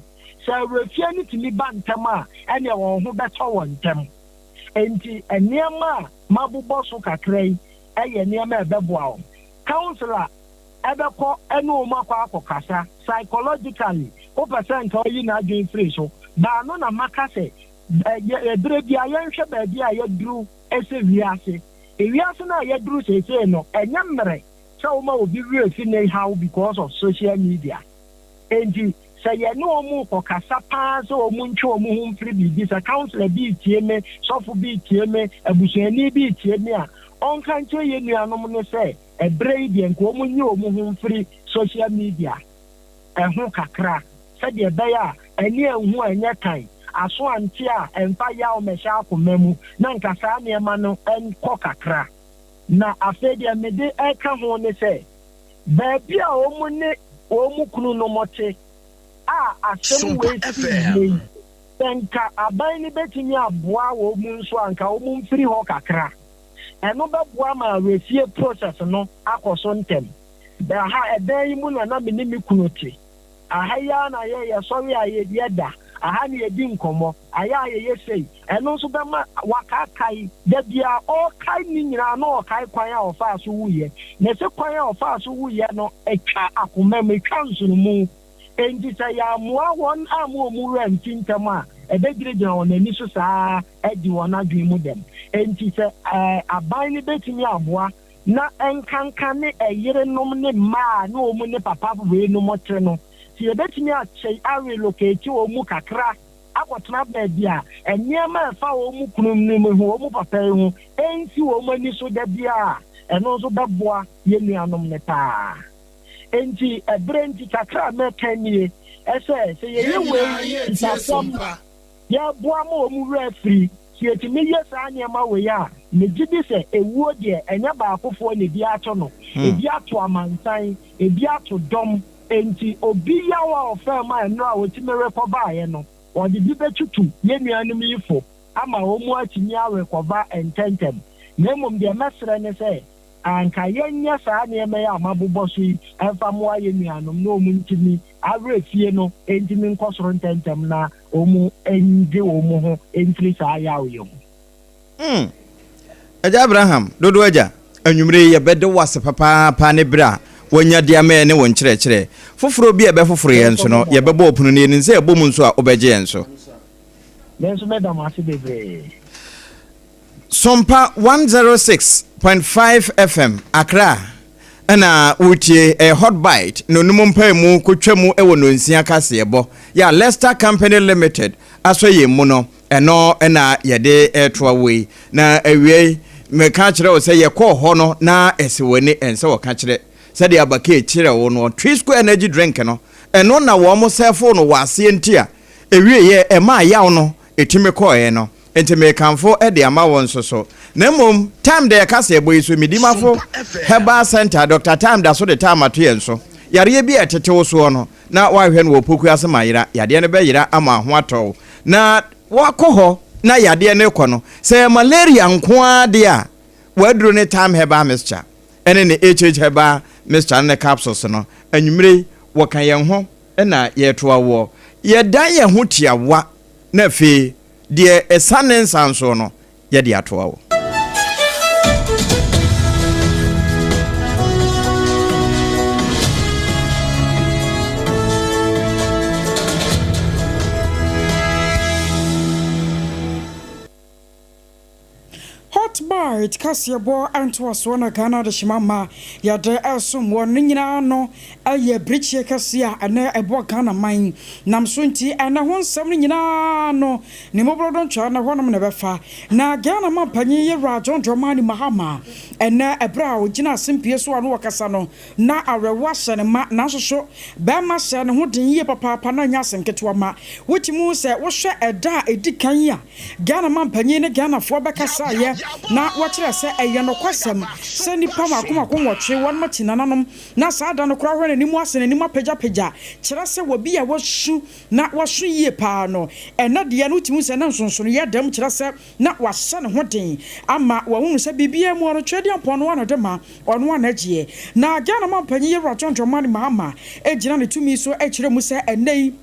sa refia ni timi bantam a ene wo ho beto wontam enti eniama mabubo so kakra yi eye eniama ebeboa o counselor ebeko enu makwa akokasa psychologically o percent o yi na adwen free so ba no na makase ebere bia yenhwe ba bia yeduru ese wiase ewiase na yeduru sese no enyamre so ma obi wi fi ne how because of social media enti say ye no mu kokasa pa so omu ntwe omu hu free bi sa counselor bi tie me sofu bi tie me abusuani bi tie me a onka nche ye nuanom no say ebrei de nko omunyi omu hu free social media ehu kakra se de beya eni ehu enye kan aso anti a emfa ya o mesha akomam na nkasa ne ma no enko kakra na afede mede eka ho ne se baabi a omu kunu no mote asem we fi enka aban ni betimi aboa wo mu nso anka omu mfiri ho kakra eno beboa ma refie process no akoso ntem da ha edan mu na me ni mikunote aha ya na ye sorry aye da aha ne yedi nkomo aya ye sei eno nso be ma wakakai da bia o kai ni nyina no o kai kwan a ofa so wuye na se kwan a ofa so wuye no etwa akomam etwa nsunumu endi sa ya moa won amu omu rantintam a ebegire gina won ani so saa edi won adwen mu dem enti se aban ni betimi aboa na enkanka ne eyire nom ne ma na omu ne papa we no motre no ti ebetimi a chei a relocate omu kakra akotena baabi a enyema fa omu kunum ne mu omu papa hu ensi omu ani so da bia eno so beboa ye nuanom ne ta enti ebrenti kakra mekanie ese se ye we Sompa ya boa mo omu refri si etimi yesa anyema we ya ne gidi se ewuo de enya ba akofo ne bi ato no ebi ato amansan ebi ato dom enti obi ya wa ofema eno a wotime recover ye no odi bi betutu ye nuanum yifo ama omu atimi a recover ententem na mom de mesre ne se anka yenya saa ne me ya mabubo so yi enfa mo aye nuanom na omu ntimi arefie no entimi nkosoro ntentem na omu enje omu ho entri saa ya oyo Aja Abraham dodo aja anwumre ye bede wase papa ne bra wonya dia me ne won kire foforo bi ebe foforo ye nso no ye bebo opunu ne ni nse ebom nso a obeje ye nso lenso medam asibebre Sompa 106.5 FM Accra ana utie a hot bite no numpa mu kotwamu ewo no nsia kase ebo ya Leicester Company Limited asoye mu no eno na yede etwa we na awie me ka kire o se ye ko ho no na esewani ense wo ka kire se de abaka kire wo no Trisco energy drink no eno na wo mo sefo no wase ntia ewie ye ema yaw no etime ko ye no enti me kanfo e de ama won so na mom time de kase ebo iso midimafo Herbal Center Dr. Time da so de time ato ye nso yare bi etete wo so no na wa hwe no opoku asema yira yade ne be yira ama ho ato na wakoho na yade ne kɔ no se malaria nko ade a waduro ne time Herbal mixture ene ne HH Herbal mixture ne capsules no anwumre wɔka yɛn ho na yɛtoa wo yɛda yɛn ho tiawa na fe de esane nsanso no yɛde atoa wo Bite Cassiabo and to us one Ghana the Shimama, Yada Elsum, one Nina no, a ye bridge Cassia, and a boa Ghana mine, Namsunti, and I want some Nina no, Nimobro don't chana one never far. Na Ghana Mampani, Rajon Dramani Mahama, and na a brow, Gina Simpius one Wakasano, na a rewash and a mat naso show, Bama san who didn't ye papa Pananyas and Ketuama, which moves at what share a da a dicania, Ghana Mampani, Ghana for Bacasaya. Na what kyerɛ sɛ ɛyɛ no kwasɛm sɛ nipa makomako wɔtwe wɔn mati nananom na saa da no kora hɔ n'anim ase n'anim apagya kyerɛ sɛ wɔbi a wɔsu na wɔso yie paa no ɛna deɛ no timi sɛ na nsonsono yɛ dɛm kyerɛ sɛ na wahyɛ ne ho den ama wɔhunu sɛ bibia mu ɔno twɛde ampɔ no wɔn de ma ɔno anagyeɛ na Ghana mampanyi Agyeiwaa Kodie Mahama egyina ne tumi so ɛkyerɛ mu sɛ ɛnɛ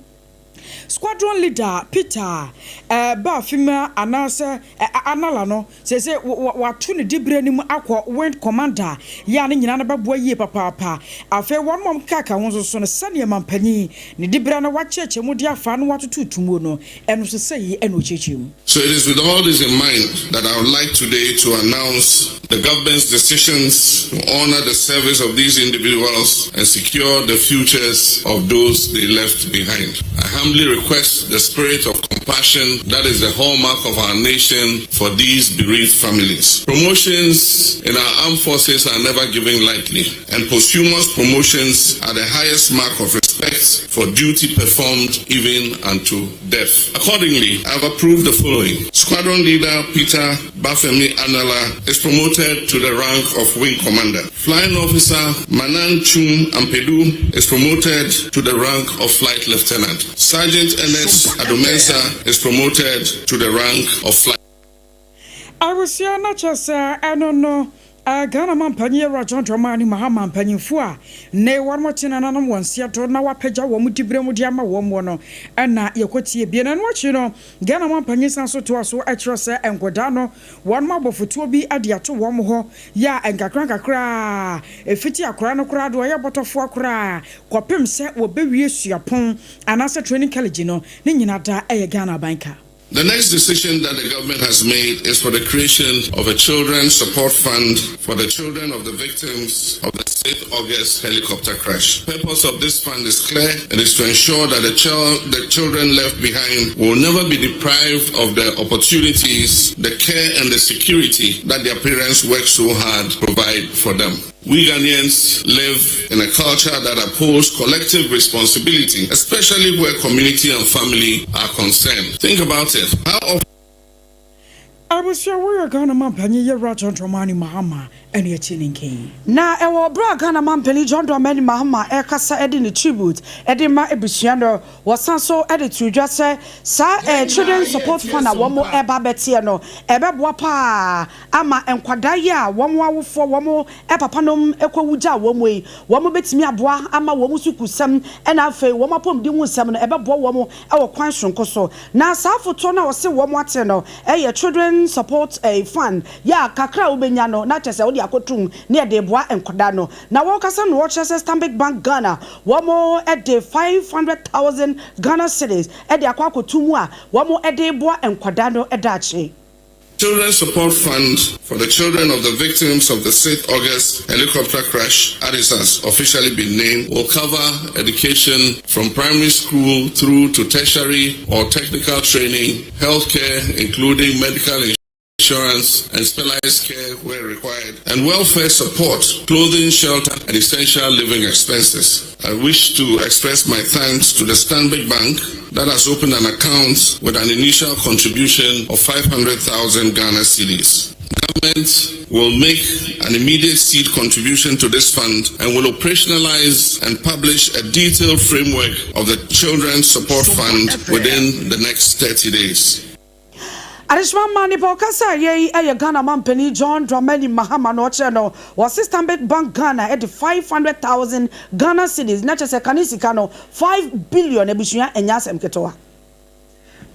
squadron leader Peter Bafima anase anala no say watu ne dibre nim akọ wind commander ya ne nyina na beboa yie papa afa won mom kaka won so no sane mampanyi ne dibre na wacheche mu dia fa no watoto tumo no eno so sei eno chechim. So it is with all this in mind that I would like today to announce the government's decisions to honor the service of these individuals and secure the futures of those they left behind. I humbly request the spirit of compassion that is the hallmark of our nation for these bereaved families. Promotions in our armed forces are never given lightly, and posthumous promotions are the highest mark of respect for duty performed even unto death. Accordingly, I have approved the following. Squadron Leader Peter Bafemi Anala is promoted to the rank of Wing Commander. Flying Officer Manan Chum Ampedu is promoted to the rank of Flight Lieutenant. Sergeant Ernest Adomensa is promoted to the rank of Flight. I was here not just I don't know. Ghana mampanyi Agyeiwaa Mahama mpanyimfo a ne won motina nanam wonsia to na wapagya wo mudibre mu dia ma wo mo no na yekotie bie na no chi no Ghana mampanyi sanso to aso ekro se enkoda no won mabofotuo bi ade ato wo mo ho ya enkakra efiti akora no kora do ye botofo akora kopem se wo bewie suapon anase training college no ne nyina da eye Ghana banka. The next decision that the government has made is for the creation of a children's support fund for the children of the victims of the 6th August helicopter crash. The purpose of this fund is clear. It is to ensure that the children left behind will never be deprived of the opportunities, the care and the security that their parents worked so hard to provide for them. We Ghanaians live in a culture that upholds collective responsibility, especially where community and family are concerned. Think about it. How often I was sure we are Ghana mampanyi Agyeiwaa Mahama and your chilling king. Na ewo bra Ghana mampanyi Agyeiwaa Mahama ekasa edi ni tribute edi ma ebusuando wasanso edi tudwa se sa children support fund a womo eba betie no ebeboa pa ama enkwada ye a womo awofo womo epapanom ekwawuja womo yi womo betimi aboa ama womo sukusem ena afa womo apom di hunsem no ebeboa womo ewo kwan sonko so na sa foto na wose womo ate no eye children support a fund ya kakra obenya no na chese odi akotum ne de boa enkoda no na wo kasa no chese Stanbic Bank Ghana womo e de 500,000 Ghana cedis e de akwakotum a womo e de boa enkoda no e dachi. Children's Support Fund for the children of the victims of the 6th August helicopter crash, as it has officially been named, will cover education from primary school through to tertiary or technical training, healthcare, including medical insurance and specialized care where required, and welfare support, clothing, shelter, and essential living expenses. I wish to express my thanks to the Stanbic Bank that has opened an account with an initial contribution of 500,000 Ghana cedis. Government will make an immediate seed contribution to this fund and will operationalize and publish a detailed framework of the Children's Support Fund within the next 30 days. Arishman Mani Bokasa ye Ghana Mampany Agyeiwaa Mahama no channel was Stanbic Bank Ghana at 500,000 Ghana cedis not just a kanisika no 5 billion ebusuya enyasem ketoa.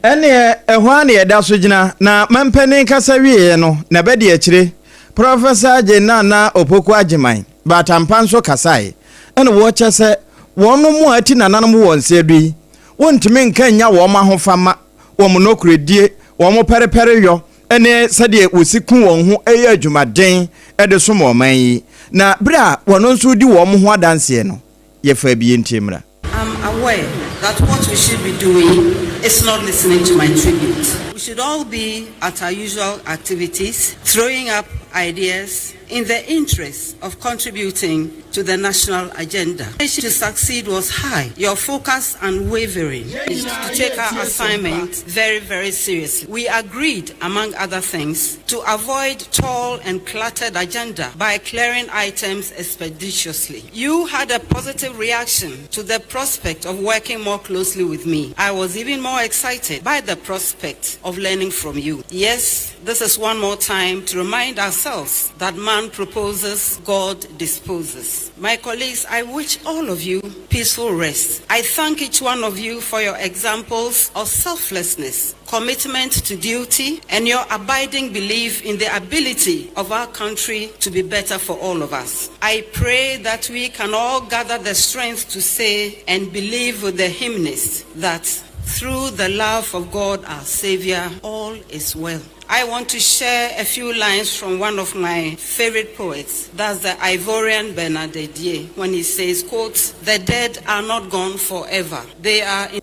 Ene ehwane eda so gina na mampani kasa wie no na bedi akire Professor Jenana Opoku Agyemang batampanso kasai ene wo chese wonu mu ati nananom wonse dui wontimi nka nya wo ma hofama wo mo nokredie womo perepere yo ene sade wosikun won ho eye adwumaden ede so mo man yi na bra wono nso di wo mo ho adanse no ye fa bie ntimra. I'm aware that what we should be doing is not listening to my tribute. We should all be at our usual activities, throwing up ideas, in the interest of contributing to the national agenda. To succeed was high. Your focus unwavering to take our assignment very, very seriously. We agreed, among other things, to avoid tall and cluttered agenda by clearing items expeditiously. You had a positive reaction to the prospect of working more closely with me. I was even more excited by the prospect of learning from you. Yes, this is one more time to remind ourselves that man proposes, God disposes. My colleagues, I wish all of you peaceful rest. I thank each one of you for your examples of selflessness, commitment to duty, and your abiding belief in the ability of our country to be better for all of us. I pray that we can all gather the strength to say and believe with the hymnist that through the love of God our Savior, all is well. I want to share a few lines from one of my favorite poets. That's the Ivorian Bernadette, when he says, quote, "The dead are not gone forever. They are in..."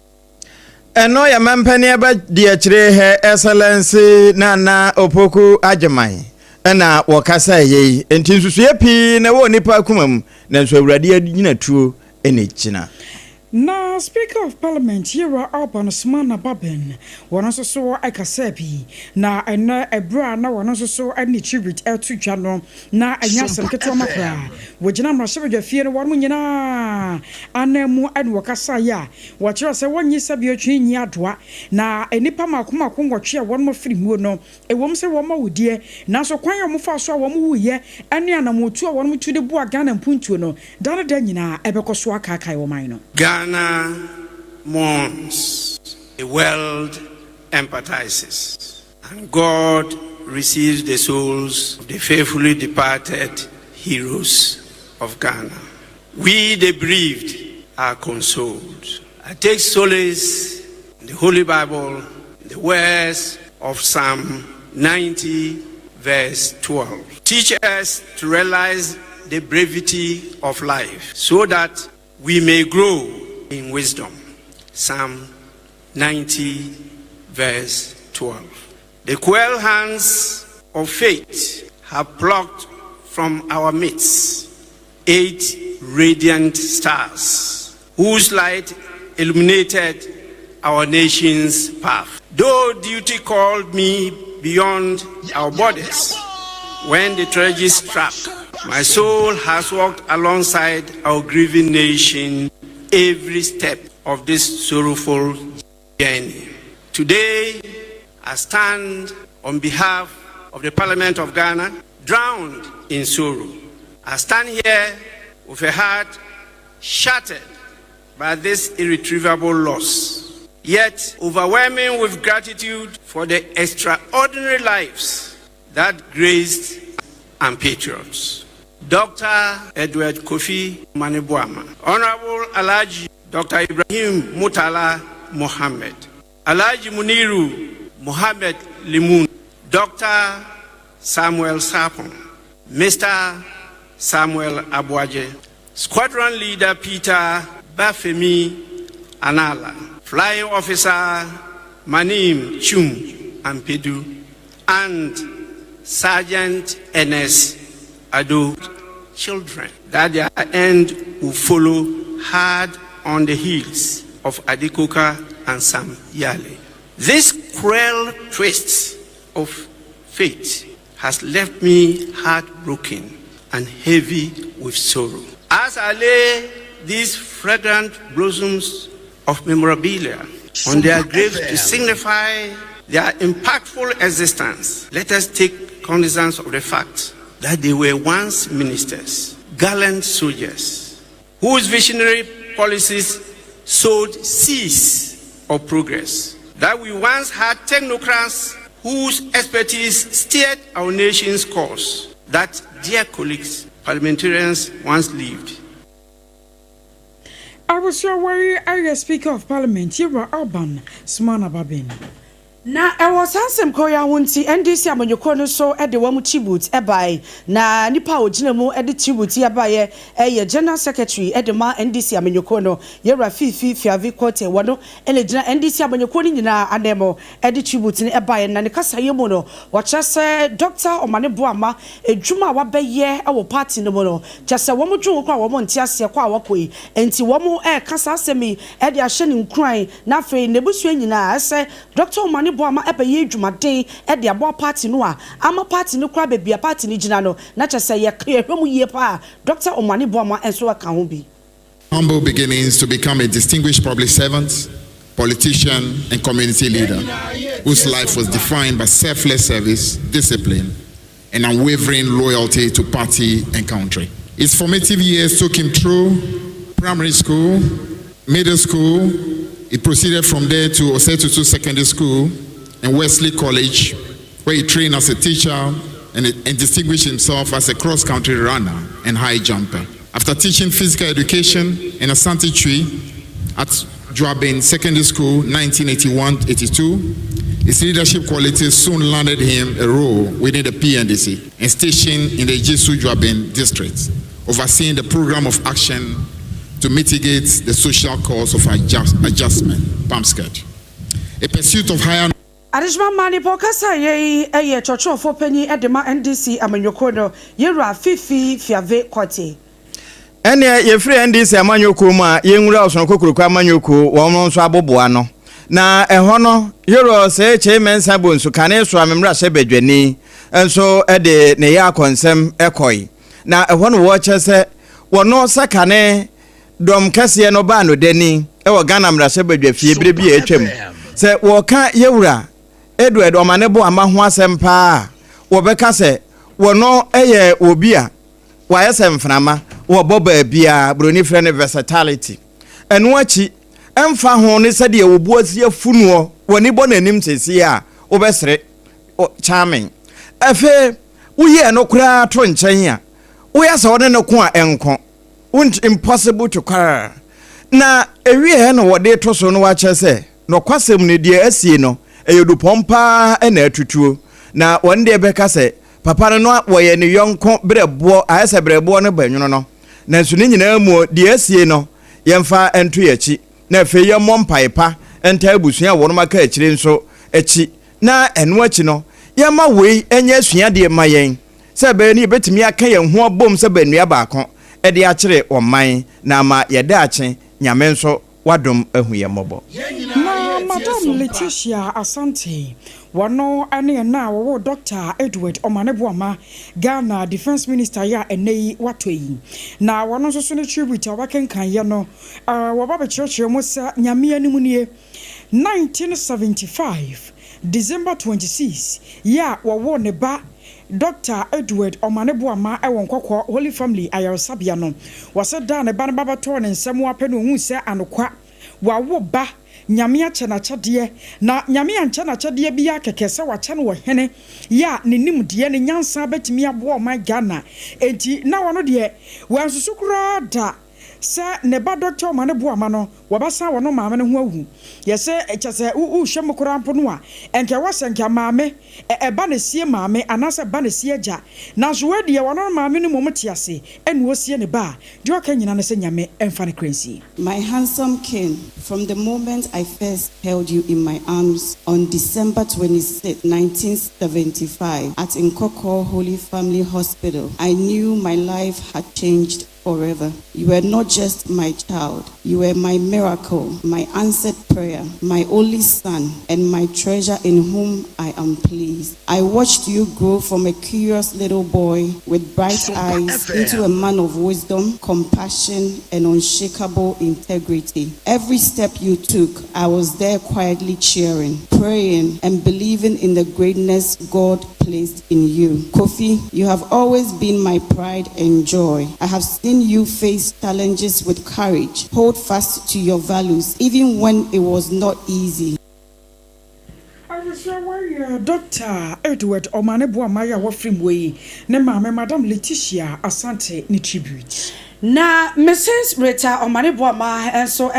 Eno ya mampani aba diachire he excellency Nana Opoku Agyemai. Ena wakasa ye enti nsusu ye pi na wo nipa kumam na nso awurade nyina tuo ene china. Na Speaker of Parliament Agyeiwaa Kodie Obaapa wono so akasabi na ena ebra na wono so ani tribute to dwano na anya semketo makra wogina mrashebedwa fie no wono nyina anemu ade wakasa ya wachira se wonyi sabi otwi nyi adoa na enipa makoma kongwotwe a wono mafiri mu no ewom se wo ma wodie na so kwan yo mfa so a wo mu wuye ane anamotu a wono mutu de bu aga na mpuntuo no dane da nyina ebekoso aka kai wo man no Ghana mourns, the world empathizes, and God receives the souls of the faithfully departed heroes of Ghana. We, the bereaved, are consoled. I take solace in the Holy Bible, in the words of Psalm 90, verse 12. Teach us to realize the brevity of life so that we may grow in wisdom. Psalm 90, verse 12. The cruel hands of fate have plucked from our midst 8 radiant stars, whose light illuminated our nation's path. Though duty called me beyond our borders, when the tragedy struck, my soul has walked alongside our grieving nation every step of this sorrowful journey. Today, I stand on behalf of the Parliament of Ghana, drowned in sorrow. I stand here with a heart shattered by this irretrievable loss, yet overwhelming with gratitude for the extraordinary lives that graced and patriots. Dr. Edward Kofi Manibuama, Honorable Alhaji Dr. Ibrahim Mutala Mohammed, Alhaji Muniru Mohammed Limun, Dr. Samuel Sapon, Mr. Samuel Abuaje, Squadron Leader Peter Bafemi Anala, Flying Officer Manim Chum Ampedu, and Sergeant N.S. Ado, children, that their end will follow hard on the heels of Adekoka and Sam Yale. This cruel twist of fate has left me heartbroken and heavy with sorrow. As I lay these fragrant blossoms of memorabilia on their graves to signify their impactful existence, let us take cognizance of the fact that they were once ministers, gallant soldiers, whose visionary policies sowed seeds of progress. That we once had technocrats whose expertise steered our nation's course. That, dear colleagues, parliamentarians once lived. I was your worry, Speaker of Parliament, Agyeiwaa Kodie Obaapa. na was handsome koya wunti NDC amanyoko no so e de wamu tribute e bai na nipa ogina mu e de tribute ya baye ye general secretary e de ma NDC amanyoko no ye Rafifi Fiavi Kote wono e le gina NDC amanyoko ni nyina anemo e de tribute ni e baye na ne kasa ye mu no wa chese Dr. Omane Boama edwuma wa beye e wo party no mu no chese wamu dwun kwa wamu ntiase kwa wakoi enti wamu e kasa asemi e de ahye ni nkran na afei nebusu nyina ase Dr. Omane Boama ebe ye dwumade e de abo party no a ama party no kra bebia party ni gina no na chese ye hwemu ye pa Dr. Omane Boama enso aka ho bi. Humble beginnings to become a distinguished public servant, politician and community leader whose life was defined by selfless service, discipline and unwavering loyalty to party and country. His formative years took him through primary school, middle school. He proceeded from there to Osetutu Secondary School and Wesley College, where he trained as a teacher and distinguished himself as a cross-country runner and high jumper. After teaching physical education in Asante Tree at Juabin Secondary School 1981-82, his leadership qualities soon landed him a role within the PNDC and stationed in the Jesu Juabin district, overseeing the program of action to mitigate the social cause of adjustment, PAMSCAD. A pursuit of higher Adishman mani pokasa ye chocho for penny edema NDC amanyoko no ye Rafifi Fiavi Kote. Ene ye free NDC amanyoko ma ye nwura oson kokuruku amanyoko won nso aboboa no na eho no yero se chemensa bonsu kane so amemra hye badwani enso ede ne ya konsem ekoi na eho no wo chese wono sakane dom kase no ba no deni e wo Ghana mra hye badwa fie bire bi etwam se wo ka yewura Edward Omane Boama ho asempa wo beka se wono eye obi a wa yesemframa wo boba bia broni frɛ ne versatility eno achi emfa ho ne sɛ de wo buasie funuo woni bɔ nanim sesi a wo bɛsere charming afe uye no kura to nkyɛn a wo yɛ sɛ wo ne ko a enko impossible to carry na ewie no wo de to so no wa kyɛ sɛ no kwasem ne de asie no eyodu pompa na atutuo na won de beka se papa no woye ne yonko brebo ayese brebo no banwuno no na nso ne nyina mu de asie no yemfa ento yachi na fe ye mompaipa enta abusua wono maka akire nso achi na eno achi no yema wei enya asua de mayen se be ni betimi aka ye ho bom se banua baako e de akire oman na ma ye da ache nyame nso wadom ahu ye mobo. Madam Leticia Asante, wano ane na wo Dr. Edward Omane Boama, Ghana Defense Minister ya enei watoi. Na wano so ne tribute wakenkan ye no, wababa church musa nyame animu nie 1975 December 26 ya wawo ne ba Dr. Edward Omane Boama ewon kokko Holy Family ayarosabia no. Wase da ne ba ne baba to ne nsem apenu hu se anokwa wawo ba nyame ache na chade na nyame anche na chade bia kekese wache no hene ya ne nimde ne nyansa betimi abo my Ghana enti na wono de wansusukura da se ne ba Dr. Omane Boama no wabasa wono maame ne ho ahu yese echese hwem korampo no a enke wasenka maame eba na sie maame anase ba na sie agya na so we de wono maame no momtiase enu osie ne ba de oka nyina ne se nyame emfa ne crazy. My handsome king, from the moment I first held you in my arms on December 26, 1975 at Nkoko Holy Family Hospital, I knew my life had changed forever. You were not just my child, you were my miracle, my answered prayer, my only son, and my treasure in whom I am pleased. I watched you grow from a curious little boy with bright eyes into a man of wisdom, compassion, and unshakable integrity. Every step you took, I was there quietly cheering, praying, and believing in the greatness God placed in you. Kofi, you have always been my pride and joy. I have seen you face challenges with courage, hold fast to your values, even when it was not easy. Dr. Edward Omane Boama ya wafrim we ne mame Madam Leticia Asante ni tribute. na Mrs. Rita Omaniboama enso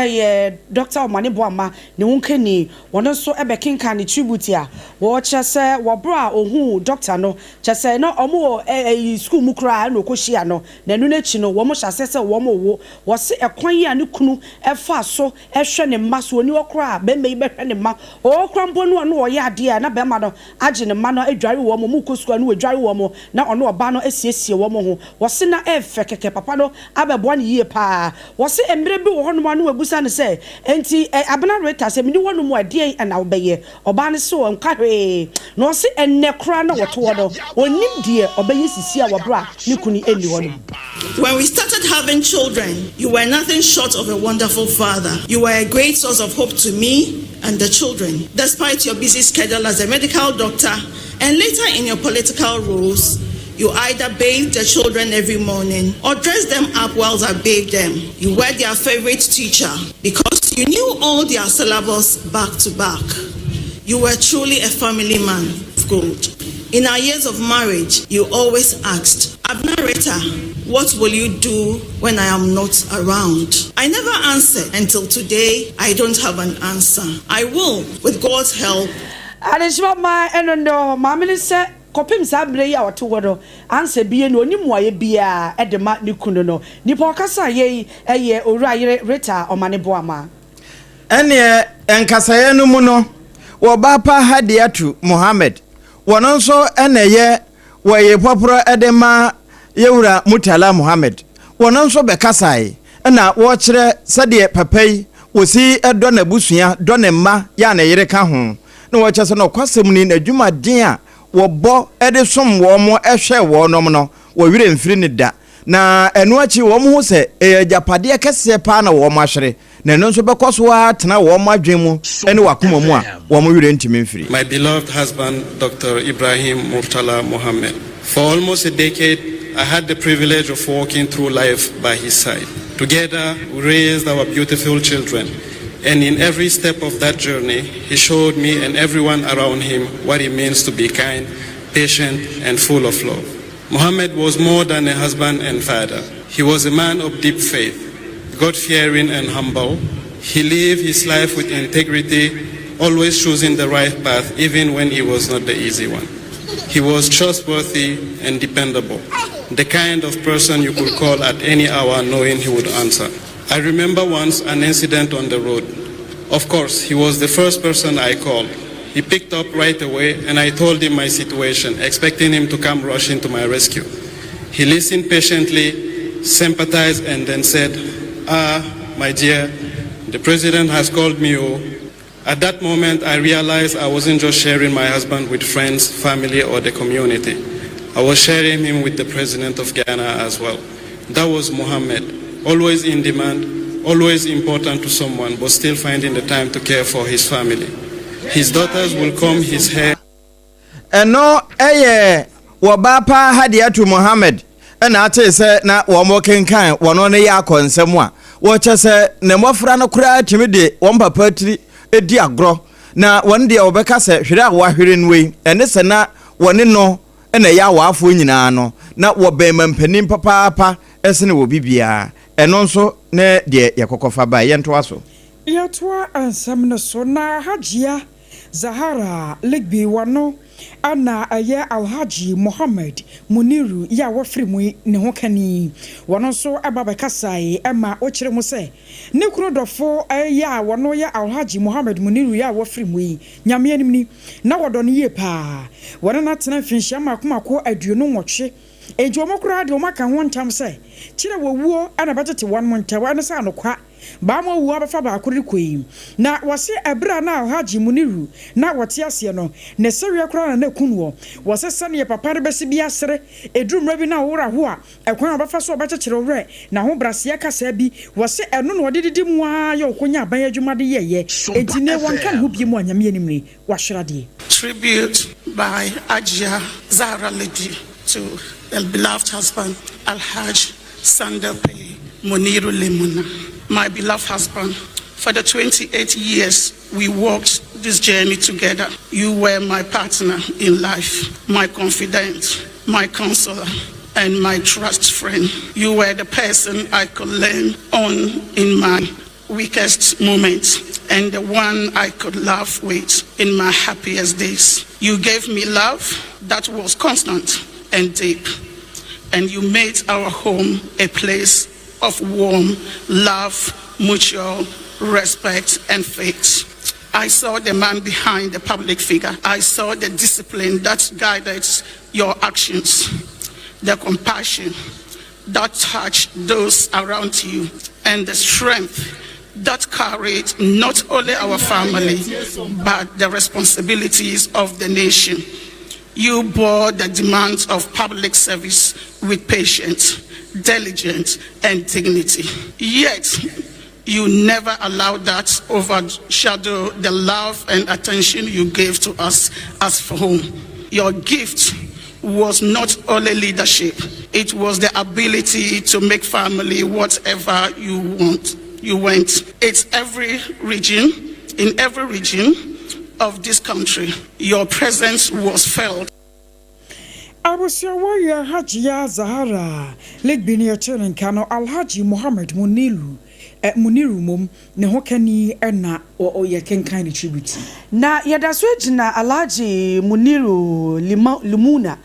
Dr. Omaniboama ne wonkani wono so ebekinka ne tribute a wo chese wo bra ohu doctor no chese no omo school mu kra na okohia no na nu nachi no wo mo hyase wo mo wo wo se ekwan ya ne kunu efa so ehwe ne mma so oni okra be me behwe ne mma o kra mbo no no ye ade a na be ma no age ne mma no adware wo mo mu kosuka no adware wo mo na ono oba no asiesie wo mo ho wo se na efe keke papa no abebo ne yie pa wo se emre bi wo hono ma no abusa ne se enti abena reta se mini wono mu ade na obeye oba ne so nka hwe no se enne kra na woto wodo onim die obeye sisi a wobra ne kuni eni wono. When we started having children, you were nothing short of a wonderful father. You were a great source of hope to me and the children. Despite your busy schedule as a medical doctor and later in your political roles, you either bathed the children every morning or dressed them up whilst I bathed them. You were their favorite teacher because you knew all their syllables back to back. You were truly a family man of gold. In our years of marriage, you always asked, Abnareta, what will you do when I am not around? I never answered until today. I don't have an answer. I will, with God's help. Adeshima enondo mamini se kopim sabre ya watu wodo anse biye no ni muaye bia edema ni kunu no nipa okasa ye eye owura yire Rita Omaniboama ene enkasaye no mu no Obaapa Hadiatu Mohammed wono nso eneye waye poporo edema yewura Mutala Mohammed wono nso bekasaye na wo kire sade papai wosi edo na busua do ne mma ya na yire ka ho na wo kyese no kwasem ni na dwuma den a wo bo ede som wo mo ehwe wo nom no wo wire mfiri ni da na enu achi wo mo se japade kese pa na wo mo ahwere na enu nso bekoso atena wo mo adwemu ene wakoma mu a wo mo wire ntimi mfiri. My beloved husband Dr. Ibrahim Murtala Mohammed, for almost a decade I had the privilege of walking through life by his side. Together we raised our beautiful children. And in every step of that journey, he showed me and everyone around him what it means to be kind, patient, and full of love. Muhammad was more than a husband and father. He was a man of deep faith, God-fearing and humble. He lived his life with integrity, always choosing the right path, even when it was not the easy one. He was trustworthy and dependable, the kind of person you could call at any hour knowing he would answer. I remember once an incident on the road. Of course, he was the first person I called. He picked up right away and I told him my situation, expecting him to come rushing to my rescue. He listened patiently, sympathized, and then said, my dear, the president has called me. At that moment, I realized I wasn't just sharing my husband with friends, family, or the community. I was sharing him with the president of Ghana as well. That was Mohammed. Always in demand, always important to someone, but still finding the time to care for his family. His daughters will comb his hair. No, Obaapa Hadiatu Mohammed. And I say, na womoken kan, one ya konsemwa. Watch us, Nemofra no cry timide, one papatri, a diagro. Na one day Obeka said, Shira wahirin way, and this and that one no, and a yawa fuinano, not what Bayman Penim Papa, as in will be bia. And also, ne de yakokofa ba yentwaso. Yatwa ansamna sona hajia Zahara Ligbi wano ana aye Alhaji Mohammed Muniru ya wafrimu ne hokani wano so ababa kasai ema ochire mu se ne kuro dofo ya wano ya Alhaji Mohammed Muniru ya wafrimu nyame animni na wodone ye pa wona na tena finhia makomako aduonu nwotwe ejo mokura de o maka ho ntam se kire wowuo ana betete one monta wa na sa anokwa ba mo wu abafa ba akuri koyi na wose ebra na Alhaji Muniru na wote ase no ne sewe kura na kunwo wose sane papa re besi bia sere edumra bi na wora ho a ekwan abafa so obakekere wre na ho brase kasa bi wose eno no odididi mu a ye okonya aban adwuma de yeye etine wonka ho bi mu anyame animni wahwerade. Tribute by Agyeiwaa Kodie to the beloved husband Alhaji Sandape Muniru Lemuna. My beloved husband, for the 28 years we walked this journey together, you were my partner in life, my confidant, my counselor, and my trust friend. You were the person I could lean on in my weakest moments and the one I could laugh with in my happiest days. You gave me love that was constant and deep, and you made our home a place of warm love, mutual respect, and faith. I saw the man behind the public figure. I saw the discipline that guided your actions, the compassion that touched those around you, and the strength that carried not only our family, but the responsibilities of the nation. You bore the demands of public service with patience, diligence, and dignity. Yet, you never allowed that overshadow the love and attention you gave to us as for home. Your gift was not only leadership, it was the ability to make family whatever you want. You went. It's every region, in every region of this country, your presence was felt. Abusia warrior Agyeiwaa Zahara, Lake Bini Children Kano Alhaji Muhammad Muniru mum ne hokani ena o ye kenkan tribute. Na yadaso agina Alhaji Muniru Limuna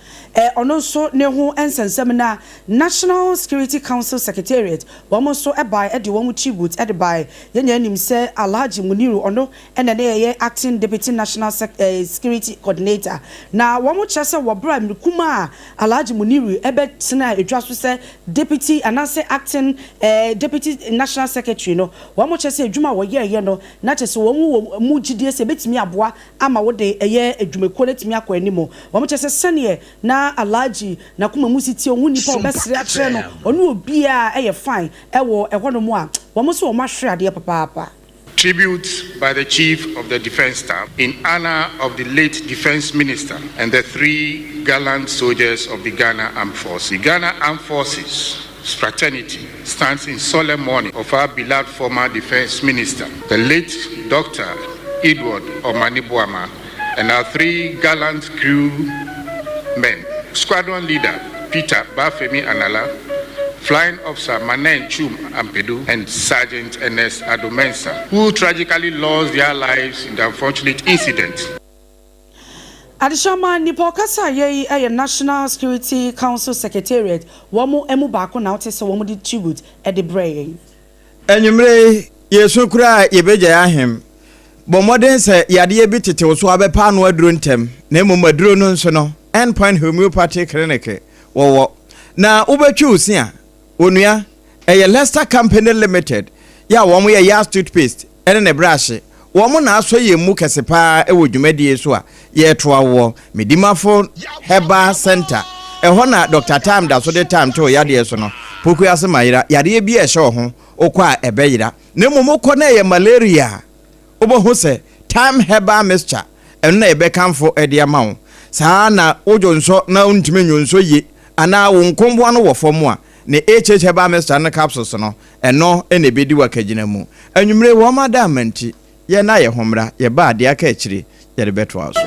ono so ne ho ensensem na National Security Council Secretariat womo so ebai de womo tribute by yenya nim se Alhaji Muniru ono ena ne acting deputy national security coordinator na womo chese wo bra mkuma Alhaji Muniru ebe tena edwa so se deputy anase acting deputy national secretary no womo chese edwuma wo ye no na chese womo mu gidie se betimi aboa ama wo de eye edwumeko letimi akọ animo womo chese sene na Alhaji na kuma musiti ohuni pa obesre atre no onu obi a eye fine ewo ehono mo a wo mo so wo mahwe ade papa. Tribute by the Chief of the Defense Staff in honor of the late Defense Minister and the 3 gallant soldiers of the Ghana Armed Forces. The Ghana Armed Forces fraternity stands in solemn mourning of our beloved former Defense Minister, the late Dr. Edward Omanibuama, and our 3 gallant crew men. Squadron leader Peter Bafemi Anala, Flying Officer Manen Chum Ampedu, and Sergeant Ernest Adomensa, who tragically lost their lives in the unfortunate incident. Adishama nipo kasa ye National Security Council Secretariat womo emu baako na wote se womo di tribute e de braying. Enyumre yesu kura yebeja ahem. Bomoden se yade bi tete wo so abepa no aduro ntem na emu maduro no nso no Endpoint Homeopathic Clinic wo na ubetwi usia onua Leicester Company Limited ya wo mo ye Yas toothpaste ene ne brush wo mo na aso ye mu kesepa e wo dwumadie so a ye toa wo Medimafo Herbal Center ho na Dr. Time da so de time to yade so no poku ase mayira yade bi e hye ho okwa ebeyira na momokọ na ye malaria obo se Time Herbal Mixture eno na ebe kanfo e de amawo saa na ojonso na untime nyonso ye ana wo nkombo no wo fom a ne HH ba Mr. na capsules no eno ene bedi wakagina mu anwumre wo madamanti ye na ye homra ye ba ade aka akire ye de beto aso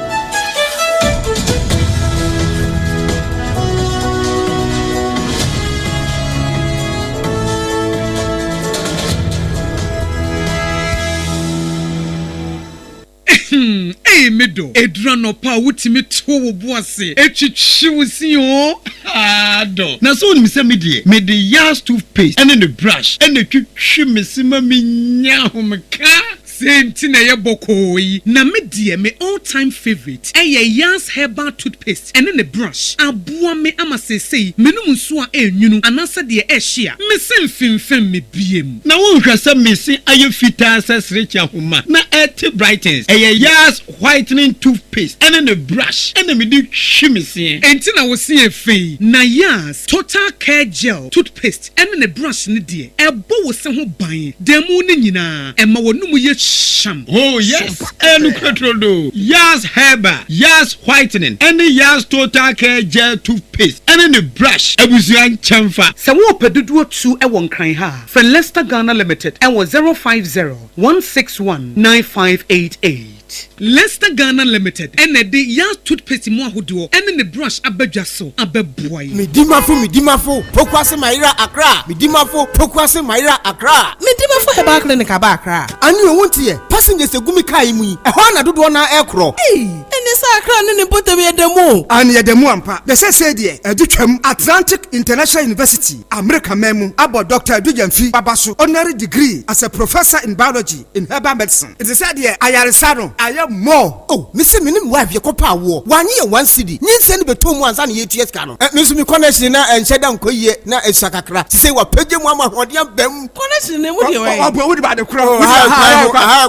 Medo edrano pa wutimi to wo boase etwitwi wusi o ado na so ni se me de Yas toothpaste and the brush and the twitwi mesima menya homka senti na ye bokoyi na me de me all time favorite Yas herbal toothpaste and the brush aboa me amasesei menum nso a enwunu anasa de ehia me semfimfem me biem na wo hwasa mesi ayefita sesrecha homa na et brightens Yas whitening toothpaste and the brush and me di hwimese enti na wo se efei na Yas total care gel toothpaste and the brush ne de ebo wo se ho ban demu ne nyina ema wonum ye sham. Oh yes, and control Yas herbal, Yas whitening, and the Yas total care gel toothpaste, and then the brush. Ebusian chamfa. Se wo pedudu 2 e won kran ha. For Leicester Ghana Limited, and was 050 161 9588. right. Leicester Ghana Limited. And the Yas toothpaste mo ahodo. And the brush abedwaso abeboy. Midimafo pokwase Maira Accra. Midimafo pokwase Maira Accra. Midimafo heba clinic aba Accra. Anu wontie passengers egumi kai mu yi. Ehwa na dodo na ekro. Eni sa Accra ne potem yedemu. Ani yedemu ampa. Be se de edutwam Atlantic International University America memu abo Dr. Dujamfi Babaso honorary degree as a professor in biology in herbal medicine. It is said here ayaresa no aye more. Oh, me se minim wife ye kopa wo. Wanye ye 1 cedi. Nyinse ni beto mu ansa na ye TS ka no. Me so mi connection na enhyeda nkoyie na esakakra. Ti se wa pagye mu amahode ambam. Connection ne mu de we. Obo wo di ba de kura. Wa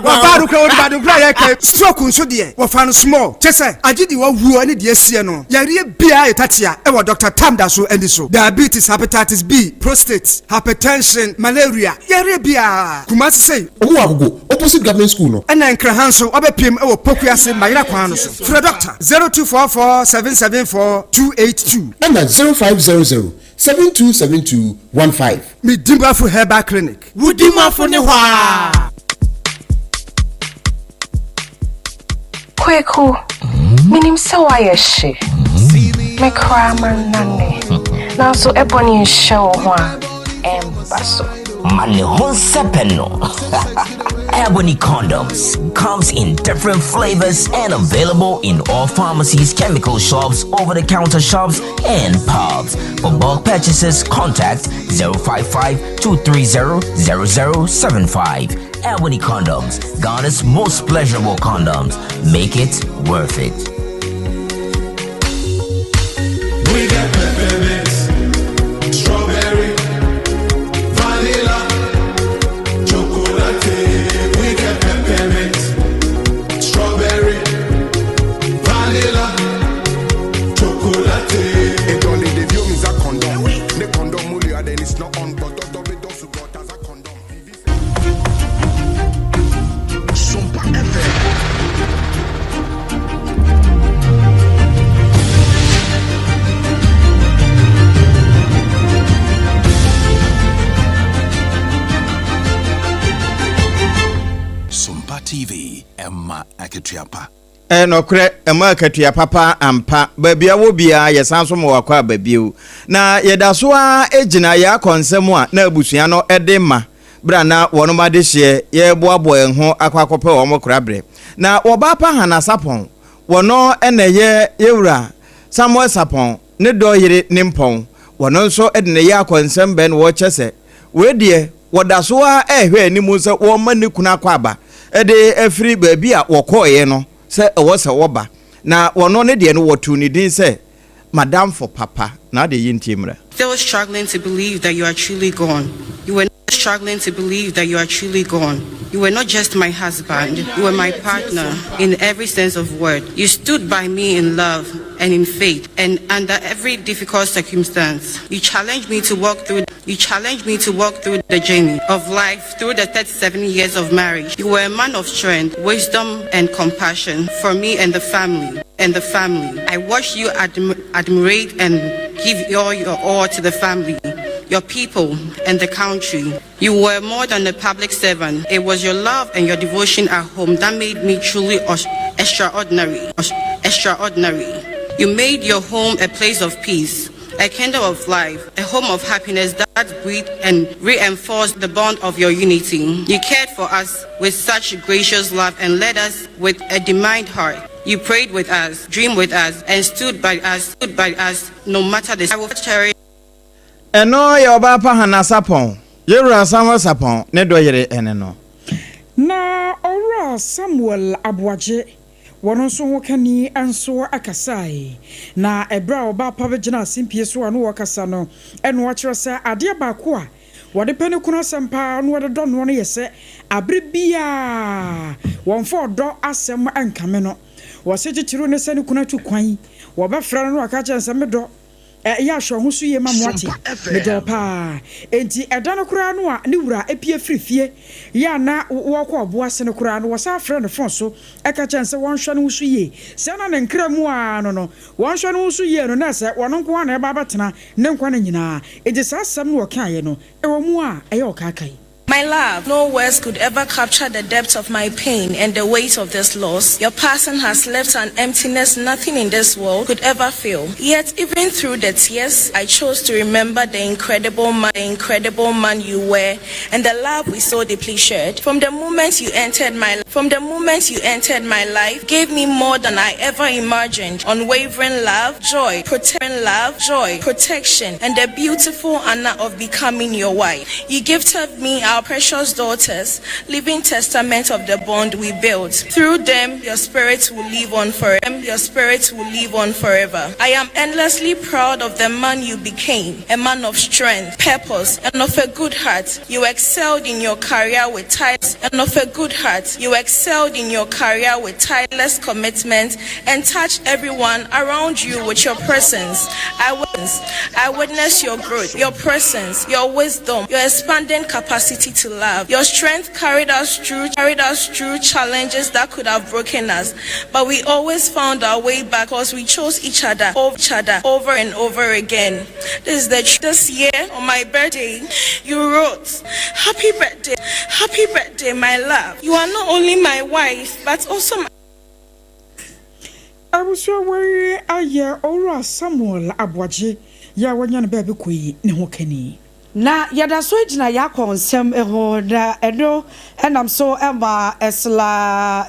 ba do kura wo di ba de kura ye ke. Stroke nso de. Wo fa no small. Chese agidi wo wu ani de asie no. Yare bia etatia e wo Dr. Tamda so endi so. Diabetes, hepatitis B, prostate, hypertension, malaria. Yare bia. Kumasi say owo agogo opposite government school no. Ena nkra hanso obepiem e wo pokuase mayira kwan no so. Fra doctor 0244 774 282 and 0500 727215. Midimafo Herbal Clinic. Wudimafo ne hwa. Kweku, minim se wa yeshe. Me cry man nane. Now so ebony show one embasso. Mane honsepeno. Ebony condoms comes in different flavors and available in all pharmacies, chemical shops, over-the-counter shops, and pubs. For bulk purchases, contact 055-230-0075. Ebony Condoms, Ghana's most pleasurable condoms. Make it worth it. We get peppermint, strawberry, vanilla, chocolate. We get peppermint, strawberry, vanilla, chocolate. It only the view is a condom. The condom mulia then it's not on, but the dosu got as a condom. Sompa FM. TV Emma Aketiapa. Nokre Emma Aketiapa pa ampa babia wo bia yesanso mo wakwa babiu na yedaso a ejina ya konsem a na abusua no ede ma bra na wono ma de hye ye boabo enho akwakope wo mo krabre na Obaapa hana sapon wono eneye yewura Samuel sapon ne do yire ne mpon wono nso ede ne ya konsem ben wo chese we de wodaso a ehwe animu se wo mani kuna kwaba ede efri baby a wokoye no se ewo se woba na wono ne de no wotu ni din se madam for papa na de yintimra. Still struggling to believe that you are truly gone. You were struggling to believe that you are truly gone. You were not just my husband, you were my partner in every sense of word. You stood by me in love and in faith and under every difficult circumstance. You challenged me to walk through the journey of life through the 37 years of marriage. You were a man of strength, wisdom and compassion for me and the family. I watched you admirate and give all your all to the family, your people and the country. You were more than a public servant. It was your love and your devotion at home that made me truly extraordinary. You made your home a place of peace, a candle of life, a home of happiness that breathed and reinforced the bond of your unity. You cared for us with such gracious love and led us with a determined heart. You prayed with us, dreamed with us, and stood by us no matter the cherish. Eno ya Obaapa hana sapon. Yewura Samuel sapon ne do yire eneno. Na ora Samuel Abuaje wono so ho kani anso akasai na ebra Obaapa begina simpie so anu wakasa no eno akire se ade ba ko a wode pene kuno sempa no wode do no yese abre bia wonfo do asem ankame no wose chichiru ne sene kuna tu kwan wo ba fra no aka chan se medo ya hwo ho su ye mamoate medo pa enti eda no kura no a ne wura epie frifie ya na wo ko obo ase no kura no wo sa fra no fon so aka chan se won hwo no su ye se na ne nkra mu a no won hwo no su ye no na se wono nko na e ba batena ne nkwa na nyina edi sa asem no wo kan ye no e wo mu a e ye okakai My love, no words could ever capture the depth of my pain and the weight of this loss. Your passing has left an emptiness nothing in this world could ever fill. Yet, even through the tears, I chose to remember the incredible man you were, and the love we so deeply shared. From the moment you entered my life, gave me more than I ever imagined. Unwavering love, joy, protection, and the beautiful honor of becoming your wife. You gifted me our precious daughters, living testament of the bond we built. Through them, your spirit will live on forever. I am endlessly proud of the man you became, a man of strength, purpose, and of a good heart. You excelled in your career with tireless commitment and touched everyone around you with your presence. I witnessed your growth, your presence, your wisdom, your expanding capacity to love. Your strength carried us through challenges that could have broken us, but we always found our way back because we chose each other over and over again. This year on my birthday, you wrote, happy birthday, my love. You are not only my wife, but also my... I was aware aye ora Samuel Abwaje ya wanyane bebe koyi ne ho kani. Na yada so gyina ya konsem eho da edo enam so ema esla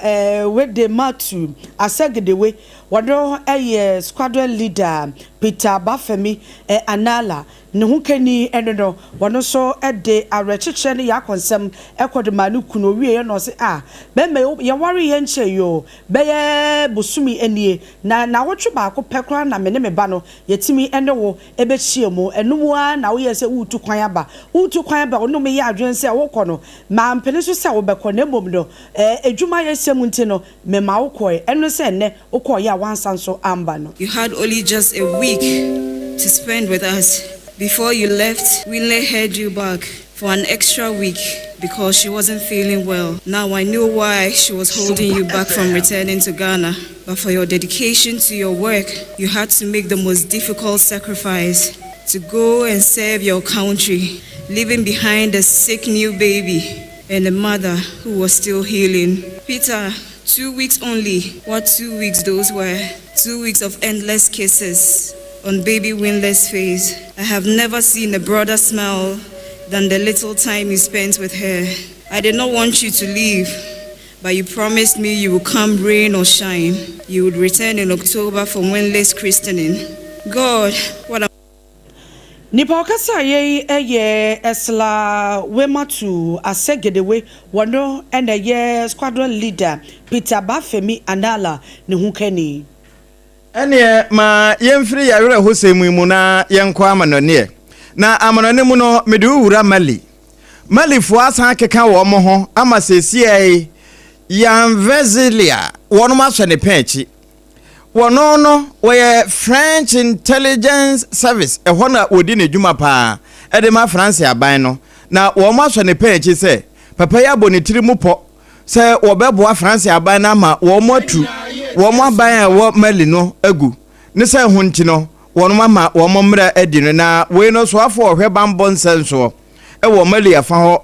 wede matu asegedewe wado squadron leader Peter Bafemi Anala ne ho kani enodo wono so de arecheche ne ya konsem ekodema ne kuno wie no se be me ye ware ye nche yo be ye bosumi enie na wotwe ba ko pekra na me ne me ba no yetimi ene wo ebe chie mu enum a na wo ye se utu kwan aba ono me ya adwen se wo kɔ no ma mpene so se wo be kɔ na mom no edwuma ye sem nti no me ma wo kɔ eno se ne wo kɔ ya wansan so amba no. You had only just a week to spend with us. Before you left, we held you back for an extra week because she wasn't feeling well. Now I know why she was holding you back from returning to Ghana. But for your dedication to your work, you had to make the most difficult sacrifice to go and serve your country, leaving behind a sick new baby and a mother who was still healing. Peter, 2 weeks only. What 2 weeks those were? 2 weeks of endless kisses on baby Winless face. I have never seen a broader smile than the little time you spent with her. I did not want you to leave, but you promised me you would come rain or shine. You would return in October for Winless christening. God, what a... Nipa okasa ye esla wematu asegedewe wono ene ye squadron leader Peter Bafemi Anala ne ho kani. Ene ma yemfiri ya were hosemu mu na yenkwa amanone na amanone mu no mede wura Mali fo asan keka wo mo ho ama sesie yan Vezilia wono ma so ne penchi wono no we French Intelligence Service ehona odi ne dwuma pa ede ma France aban no na wo ma so ne penchi se papa ya bonitiri mu po se wo beboa France aban na ma wo mo atu wo mo aban wo Mali no agu ne se hunti no wono ma wo mo mra edi no na we no so afo ohwe bambon senso wo Mali afa ho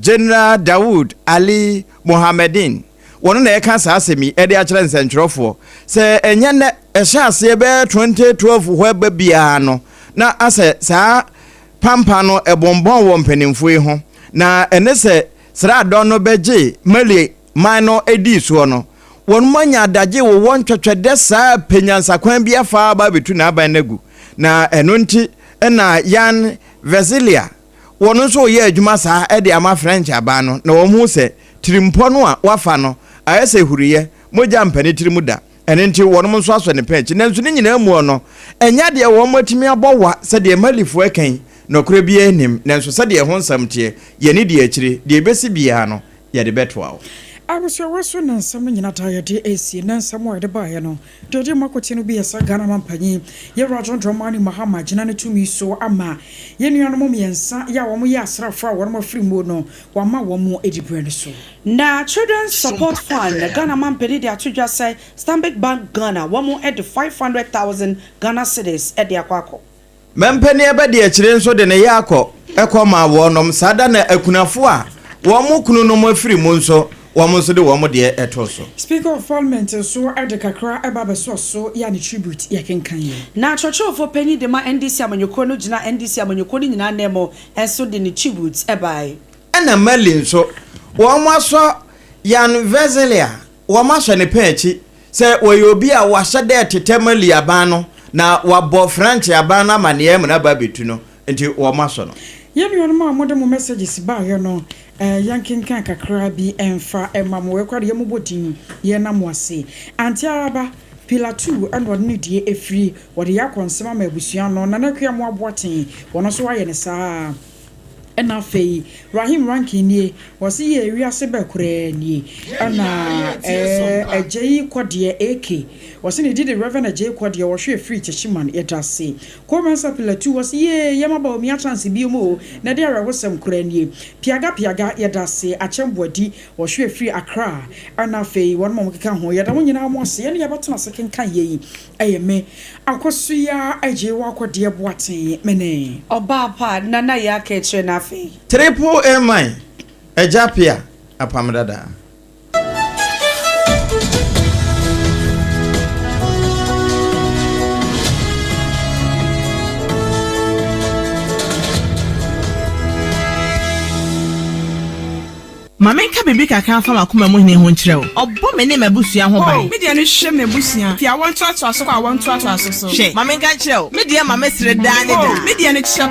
General Dawood Ali Mohammedin wono na eka sa asemi ede a kire nsentwerofo se enye ne ehya ase be 2012 ho ba bia no na ase sa pampa no ebombon wo mpanimfo ho na ene se sra do no beje Mali man no edi so no won manya adaje wo won twetwede sa penyansa kwan bia fa ba betu na aban nagu na eno nti na yan Vezilia wono so ye adwuma sa ede ama French abano na wo hu se tirimpo no a wafa no ayese huriye moja mpani tirimu da ene nti wono nso aso ne pench na nso nyina mu no enya de wo matimi abowa se de malifo akan no kure bia enim na nso se de ho nsamtie ye ne de akire de besi bia no ye de betwa Abuso waso na nsam nyina ta ye de esi na nsam wa de ba ye no de makoti no bi yesa Ghana mampanyi ye rajon dromani mahama gina ne tumi so ama ye nuanom miensa ya wo mo ye asrafo a wo mo free mo no wa ma wo mo edibrand so na Children's Support Fund Ghana mampedi de atudwa say Stanbic Bank Ghana wo mo ed 500,000 Ghana cedis ed yakwako mempeni ebe de akire nso de ne yakọ ekoma wonom sada na akunafo a wo mo kunu no mo afiri mo nso wo mo nso de wo mo de eto so. Speaker of Parliament so ade kakra eba beso so ya ni tribute ya kenkan ye na chochofo pani de ma NDC amanyoko no gina NDC amanyoko ni nyina nemo enso de ni tribute ebai ana malin so wo mo so yan vezelia wo ma so ne pechi se wo yobi a wa hyede tetemali aban no na wa bo French aban na mane mu na ba betu no enti wo ma so no yenu no ma modem messages ba yo no yankinkan kakra bi emfa emamo we kwade yemu bodin ye na mo ase anti araba Pillar 2 and what need ye a free what the yakonsema ma busuano na na kwia mo aboten wono so waye ne saa ena fei Rahim ranking nie wasi ye wiase be kure nie ana Agyeiwaa Kodie AK wasi ne did the Reverend Agyeiwaa Kodie wo hwe free chichiman yedase Komensa Pillar 2 wasi ye yamaba omi a chance bi mu na de arawosem kure nie piaga yedase achembodi wo hwe free Accra ana fei won mom keka ho yeda mo nyina mo ase ye ne yabatona seken kan ye ayeme akoso ya Agyeiwaa Kodie boaten mene Obaapa nana ya keche na Triple M Ejapia Apam Dadaa. Mama nka bibi kakra fa makoma mu hene ho nkyerɛw. Obbo me ne mabusua ho ban. Me de no hwe mabusua. Fi awon to aso so kwa awon to aso so. Hwe, mama nka nkyerɛw. Me de mama sire daa ne da. Me de no kyerɛ